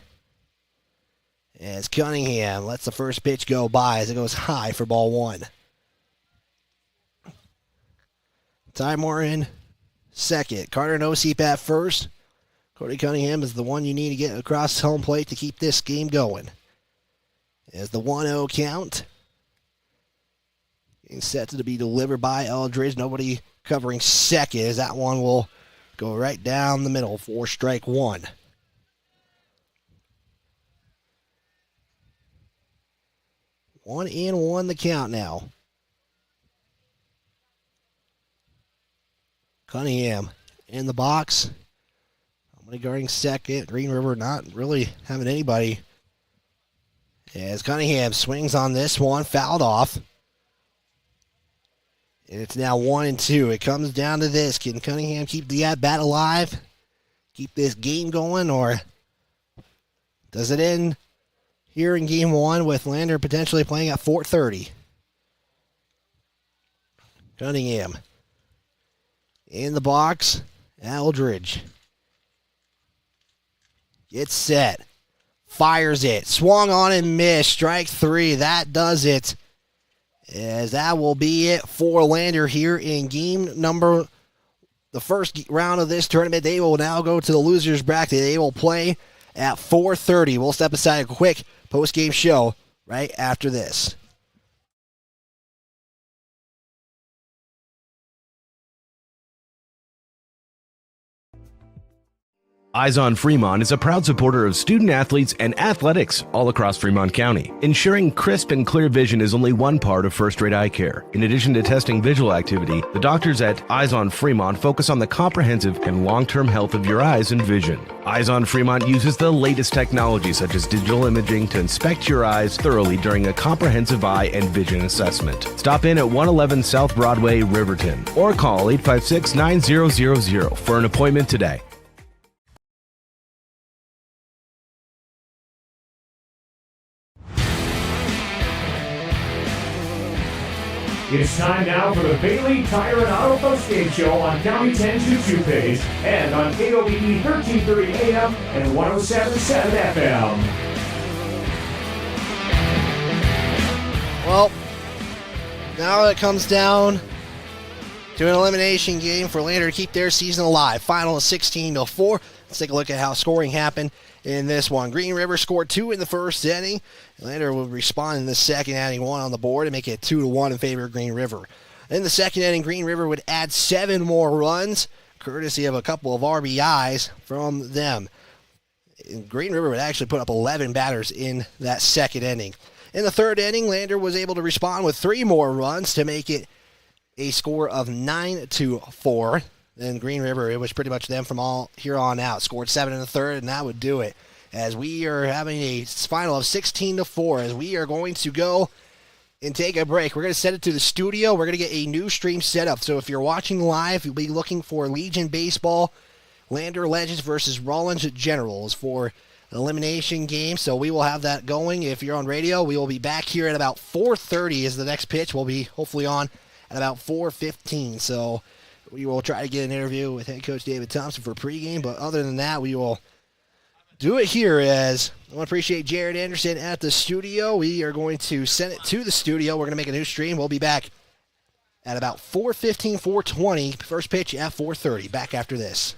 As Cunningham lets the first pitch go by as it goes high for ball one. Ty Martin second. Carter Nosip at first. Cody Cunningham is the one you need to get across home plate to keep this game going. As the 1-0 count. Getting set to be delivered by Eldridge. Nobody covering second as that one will go right down the middle for strike one. One and one the count now. Cunningham in the box. Somebody guarding second. Green River not really having anybody. As Cunningham swings on this one, fouled off. And it's now 1-2. It comes down to this. Can Cunningham keep the at-bat alive? Keep this game going? Or does it end here in game one with Lander potentially playing at 4:30? Cunningham in the box. Eldridge gets set. Fires it. Swung on and missed. Strike three. That does it. As that will be it for Lander here in game number, the first round of this tournament. They will now go to the losers bracket. They will play at 4:30. We'll step aside a quick post-game show right after this. Eyes on Fremont is a proud supporter of student athletes and athletics all across Fremont County. Ensuring crisp and clear vision is only one part of first-rate eye care. In addition to testing visual activity, the doctors at Eyes on Fremont focus on the comprehensive and long-term health of your eyes and vision. Eyes on Fremont uses the latest technology such as digital imaging to inspect your eyes thoroughly during a comprehensive eye and vision assessment. Stop in at 111 South Broadway, Riverton, or call 856-9000 for an appointment today. It's time now for the Bailey Tire and Auto Postgame Show on County 10's YouTube page and on KOBE 1330 AM and 107.7 FM. Well, now it comes down to an elimination game for Lander to keep their season alive. Final is 16-4. Let's take a look at how scoring happened in this one. Green River scored 2 in the first inning. Lander will respond in the second, adding 1 on the board and make it 2-1 in favor of Green River. In the second inning, Green River would add 7 more runs, courtesy of a couple of RBIs from them. And Green River would actually put up 11 batters in that second inning. In the third inning, Lander was able to respond with 3 more runs to make it a score of 9-4. Then Green River, it was pretty much them from all here on out. Scored 7 in the third, and that would do it. As we are having a final of 16-4, as we are going to go and take a break. We're going to send it to the studio. We're going to get a new stream set up. So if you're watching live, you'll be looking for Legion Baseball Lander Legends versus Rollins Generals for an elimination game. So we will have that going. If you're on radio, we will be back here at about 4:30 is the next pitch. We'll be hopefully on at about 4:15. So we will try to get an interview with head coach David Thompson for pregame. But other than that, we will do it here. As I want to appreciate Jared Anderson at the studio. We are going to send it to the studio. We're going to make a new stream. We'll be back at about 4:15, 4:20. First pitch at 4:30. Back after this.